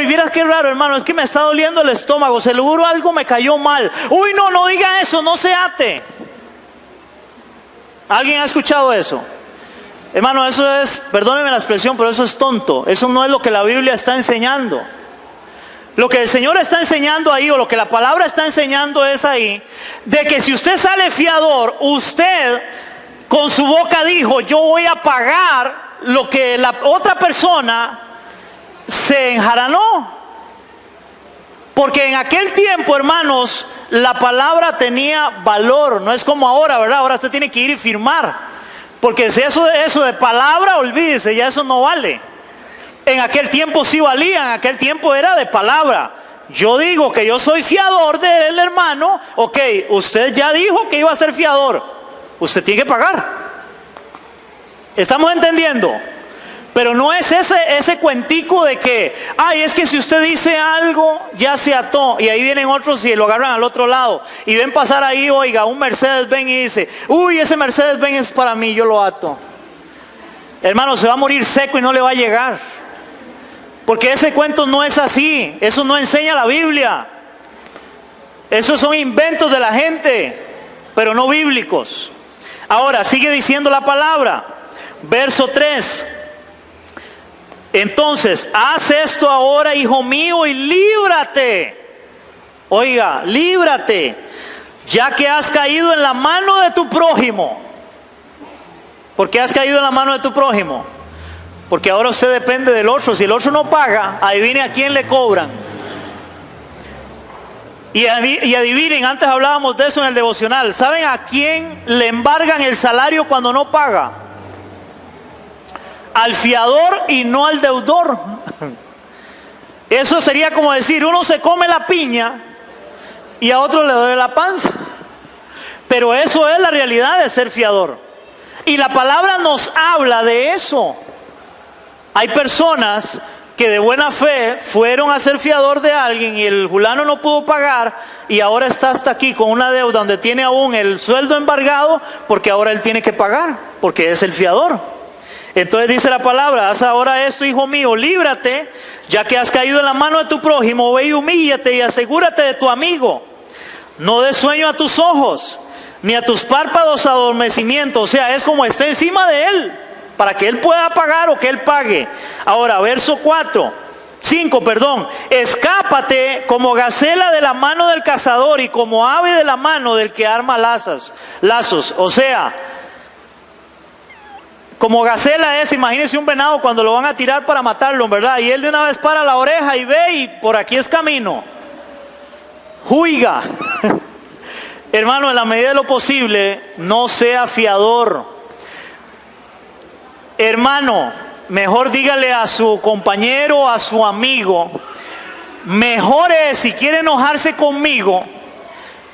vieras qué raro, hermano, es que me está doliendo el estómago, seguro algo me cayó mal. No diga eso, no se ate. ¿Alguien ha escuchado eso? Hermano, eso es, perdónenme la expresión, pero eso es tonto. Eso no es lo que la Biblia está enseñando. Lo que el Señor está enseñando ahí, o lo que la palabra está enseñando es ahí, de que si usted sale fiador, usted con su boca dijo, yo voy a pagar lo que la otra persona se enjaranó. Porque en aquel tiempo, hermanos, la palabra tenía valor. No es como ahora, ¿verdad? Ahora usted tiene que ir y firmar. Porque si eso de palabra, olvídese, ya eso no vale. En aquel tiempo sí valía, en aquel tiempo era de palabra. Yo digo que yo soy fiador del hermano, ok, usted ya dijo que iba a ser fiador. Usted tiene que pagar. ¿Estamos entendiendo? Pero no es ese cuentico de que, es que si usted dice algo, ya se ató. Y ahí vienen otros y lo agarran al otro lado. Y ven pasar ahí, oiga, un Mercedes-Benz y dice, ese Mercedes-Benz es para mí, yo lo ato. Hermano, se va a morir seco y no le va a llegar. Porque ese cuento no es así. Eso no enseña la Biblia. Esos son inventos de la gente, pero no bíblicos. Ahora, sigue diciendo la palabra. Verso 3. Entonces, haz esto ahora, hijo mío, y líbrate. Oiga, líbrate, ya que has caído en la mano de tu prójimo. ¿Por qué has caído en la mano de tu prójimo? Porque ahora usted depende del otro. Si el otro no paga, adivine a quién le cobran. Y adivinen, antes hablábamos de eso en el devocional. ¿Saben a quién le embargan el salario cuando no paga? Al fiador y no al deudor. Eso sería como decir, uno se come la piña y a otro le duele la panza. Pero eso es la realidad de ser fiador. Y la palabra nos habla de eso. Hay personas que de buena fe fueron a ser fiador de alguien y el fulano no pudo pagar y ahora está hasta aquí con una deuda donde tiene aún el sueldo embargado porque ahora él tiene que pagar, porque es el fiador. Entonces dice la palabra, haz ahora esto, hijo mío, líbrate, ya que has caído en la mano de tu prójimo, ve y humíllate y asegúrate de tu amigo. No des sueño a tus ojos, ni a tus párpados adormecimiento. O sea, es como esté encima de él, para que él pueda pagar o que él pague. Ahora, verso 5, escápate como gacela de la mano del cazador y como ave de la mano del que arma lazos. O sea, como gacela es, imagínese un venado cuando lo van a tirar para matarlo, ¿verdad? Y él de una vez para la oreja y ve y por aquí es camino. Juiga. Hermano, en la medida de lo posible, no sea fiador. Hermano, mejor dígale a su compañero, a su amigo, mejor es, si quiere enojarse conmigo,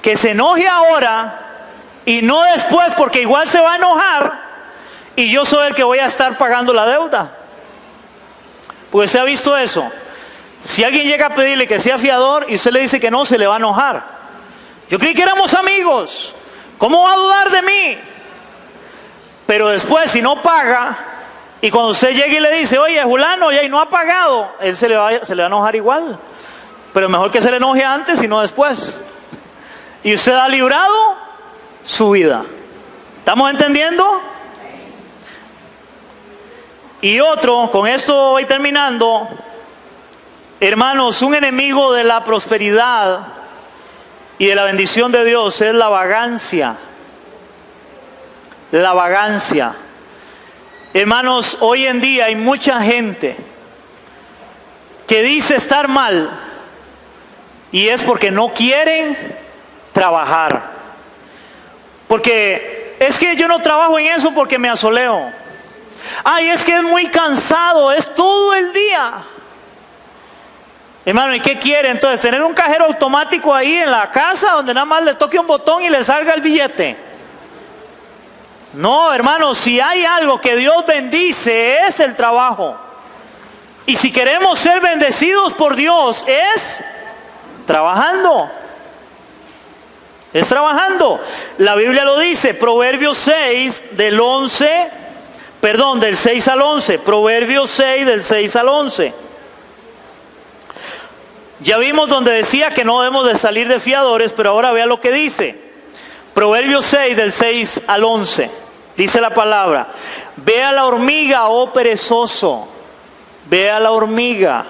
que se enoje ahora y no después, porque igual se va a enojar y yo soy el que voy a estar pagando la deuda. Porque usted ha visto eso. Si alguien llega a pedirle que sea fiador y usted le dice que no, se le va a enojar. Yo creí que éramos amigos. ¿Cómo va a dudar de mí? Pero después, si no paga, y cuando usted llegue y le dice, oye, fulano, ya y no ha pagado, él se le va a enojar igual. Pero mejor que se le enoje antes y no después. Y usted ha librado su vida. ¿Estamos entendiendo? Y otro, con esto voy terminando. Hermanos, un enemigo de la prosperidad y de la bendición de Dios es la vagancia. La vagancia. Hermanos, hoy en día hay mucha gente que dice estar mal y es porque no quieren trabajar. Porque es que yo no trabajo en eso porque me asoleo. Ay, es que es muy cansado, es todo el día. Hermano, ¿y qué quiere entonces? ¿Tener un cajero automático ahí en la casa donde nada más le toque un botón y le salga el billete? No, hermano, si hay algo que Dios bendice es el trabajo. Y si queremos ser bendecidos por Dios es trabajando. Es trabajando. La Biblia lo dice, Proverbios 6 del 6 al 11. Proverbios 6 del 6 al 11. Ya vimos donde decía que no debemos de salir de fiadores, pero ahora vea lo que dice. Proverbios 6 del 6 al 11. Dice la palabra, ve a la hormiga, oh perezoso, ve a la hormiga,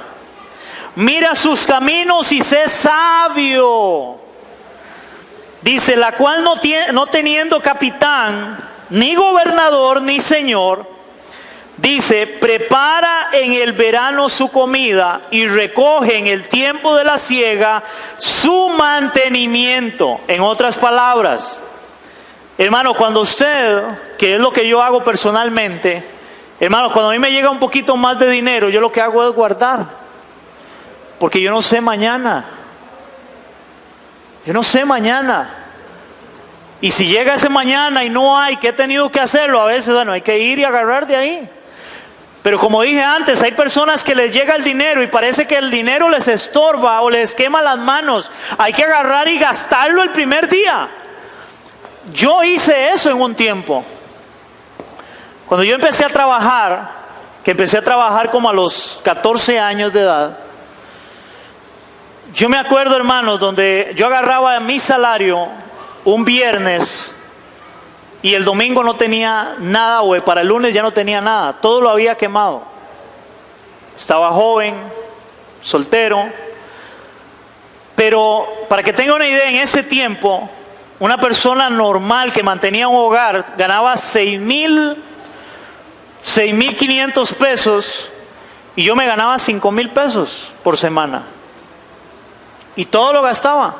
mira sus caminos y sé sabio. Dice, la cual no teniendo capitán, ni gobernador, ni señor, dice, prepara en el verano su comida y recoge en el tiempo de la siega su mantenimiento. En otras palabras, hermano, cuando usted, que es lo que yo hago personalmente, hermano, cuando a mí me llega un poquito más de dinero, yo lo que hago es guardar. Porque yo no sé mañana. Yo no sé mañana. Y si llega ese mañana y no hay, que he tenido que hacerlo, a veces, bueno, hay que ir y agarrar de ahí. Pero como dije antes, hay personas que les llega el dinero y parece que el dinero les estorba o les quema las manos. Hay que agarrar y gastarlo el primer día. Yo hice eso en un tiempo. Cuando yo empecé a trabajar, que empecé a trabajar como a los 14 años de edad, yo me acuerdo, hermanos, donde yo agarraba mi salario un viernes y el domingo no tenía nada, o para el lunes ya no tenía nada, todo lo había quemado. Estaba joven, soltero, pero para que tenga una idea, en ese tiempo, una persona normal que mantenía un hogar ganaba 6,500 pesos y yo me ganaba 5,000 pesos por semana. Y todo lo gastaba.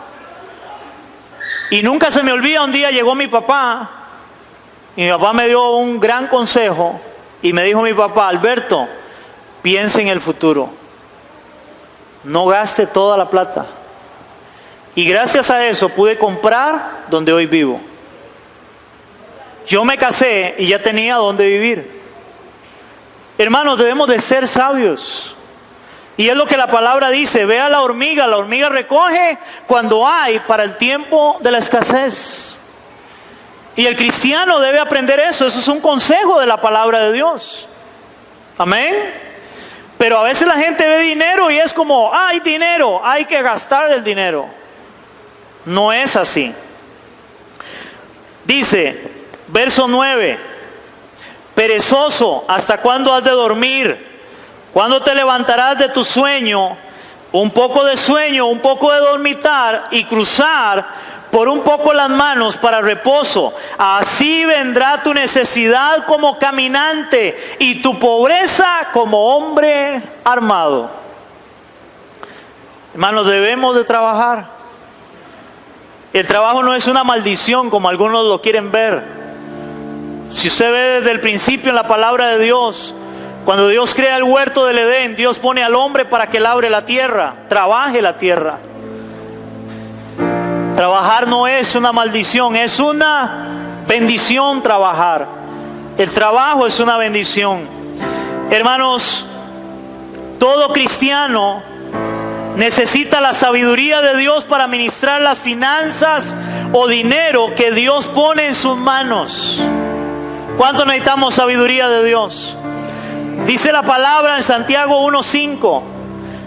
Y nunca se me olvida, un día llegó mi papá y mi papá me dio un gran consejo y me dijo mi papá, Alberto, piense en el futuro. No gaste toda la plata. Y gracias a eso pude comprar donde hoy vivo. Yo me casé y ya tenía donde vivir. Hermanos, debemos de ser sabios. Y es lo que la palabra dice, ve a la hormiga recoge cuando hay para el tiempo de la escasez. Y el cristiano debe aprender eso es un consejo de la palabra de Dios. Amén. Pero a veces la gente ve dinero y es como, hay dinero, hay que gastar el dinero. No es así. Dice, verso 9, perezoso, ¿hasta cuándo has de dormir? ¿Cuándo te levantarás de tu sueño? Un poco de sueño, un poco de dormitar y cruzar por un poco las manos para reposo. Así vendrá tu necesidad como caminante y tu pobreza como hombre armado. Hermanos, debemos de trabajar. El trabajo no es una maldición como algunos lo quieren ver. Si usted ve desde el principio en la palabra de Dios, cuando Dios crea el huerto del Edén, Dios pone al hombre para que labre la tierra, trabaje la tierra. Trabajar no es una maldición, es una bendición trabajar. El trabajo es una bendición. Hermanos, todo cristiano necesita la sabiduría de Dios para administrar las finanzas o dinero que Dios pone en sus manos. ¿Cuánto necesitamos sabiduría de Dios? Dice la palabra en Santiago 1:5: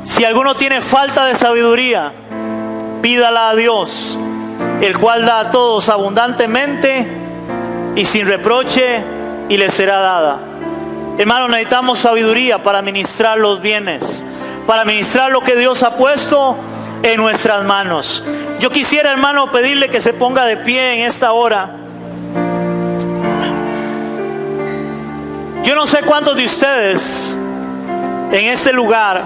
si alguno tiene falta de sabiduría, pídala a Dios, el cual da a todos abundantemente y sin reproche, y le será dada. Hermanos, necesitamos sabiduría para administrar los bienes, para administrar lo que Dios ha puesto en nuestras manos. Yo quisiera, hermano, pedirle que se ponga de pie en esta hora. Yo no sé cuántos de ustedes en este lugar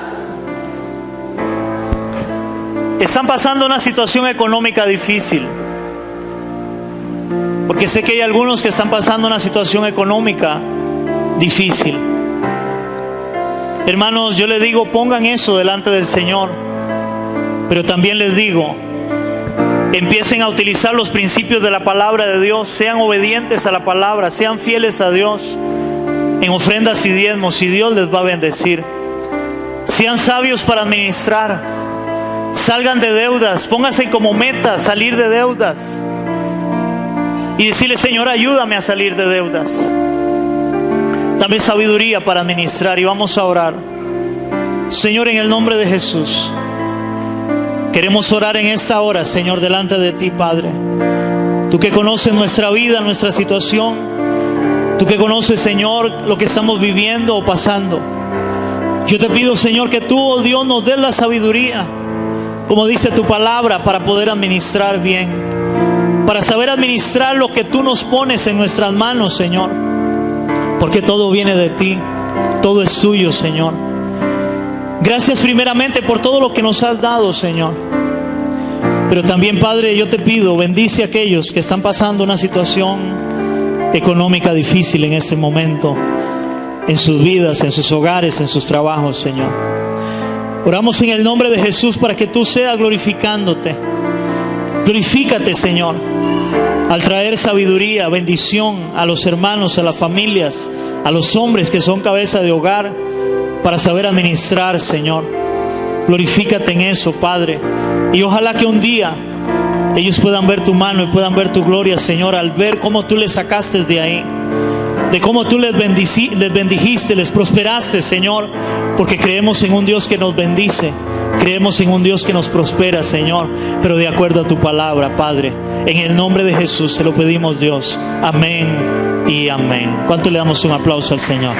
están pasando una situación económica difícil, porque sé que hay algunos que están pasando una situación económica difícil. Hermanos, yo les digo, pongan eso delante del Señor, pero también les digo, empiecen a utilizar los principios de la palabra de Dios, sean obedientes a la palabra, sean fieles a Dios en ofrendas y diezmos, y Dios les va a bendecir. Sean sabios para administrar, salgan de deudas, pónganse como meta salir de deudas y decirle: Señor, ayúdame a salir de deudas. Dame sabiduría para administrar. Y vamos a orar. Señor, en el nombre de Jesús, queremos orar en esta hora, Señor, delante de ti, Padre. Tú que conoces nuestra vida, nuestra situación, tú que conoces, Señor, lo que estamos viviendo o pasando. Yo te pido, Señor, que tú, oh Dios, nos des la sabiduría, como dice tu palabra, para poder administrar bien, para saber administrar lo que tú nos pones en nuestras manos, Señor, porque todo viene de ti, todo es tuyo, Señor. Gracias primeramente por todo lo que nos has dado, Señor. Pero también, Padre, yo te pido, bendice a aquellos que están pasando una situación económica difícil en este momento, en sus vidas, en sus hogares, en sus trabajos, Señor. Oramos en el nombre de Jesús para que tú seas glorificándote. Glorifícate, Señor, al traer sabiduría, bendición a los hermanos, a las familias, a los hombres que son cabeza de hogar, para saber administrar, Señor. Glorifícate en eso, Padre. Y ojalá que un día ellos puedan ver tu mano y puedan ver tu gloria, Señor, al ver cómo tú les sacaste de ahí, de cómo tú les bendijiste, les prosperaste, Señor, porque creemos en un Dios que nos bendice, creemos en un Dios que nos prospera, Señor, pero de acuerdo a tu palabra, Padre. En el nombre de Jesús se lo pedimos, Dios. Amén y amén. ¿Cuánto le damos un aplauso al Señor?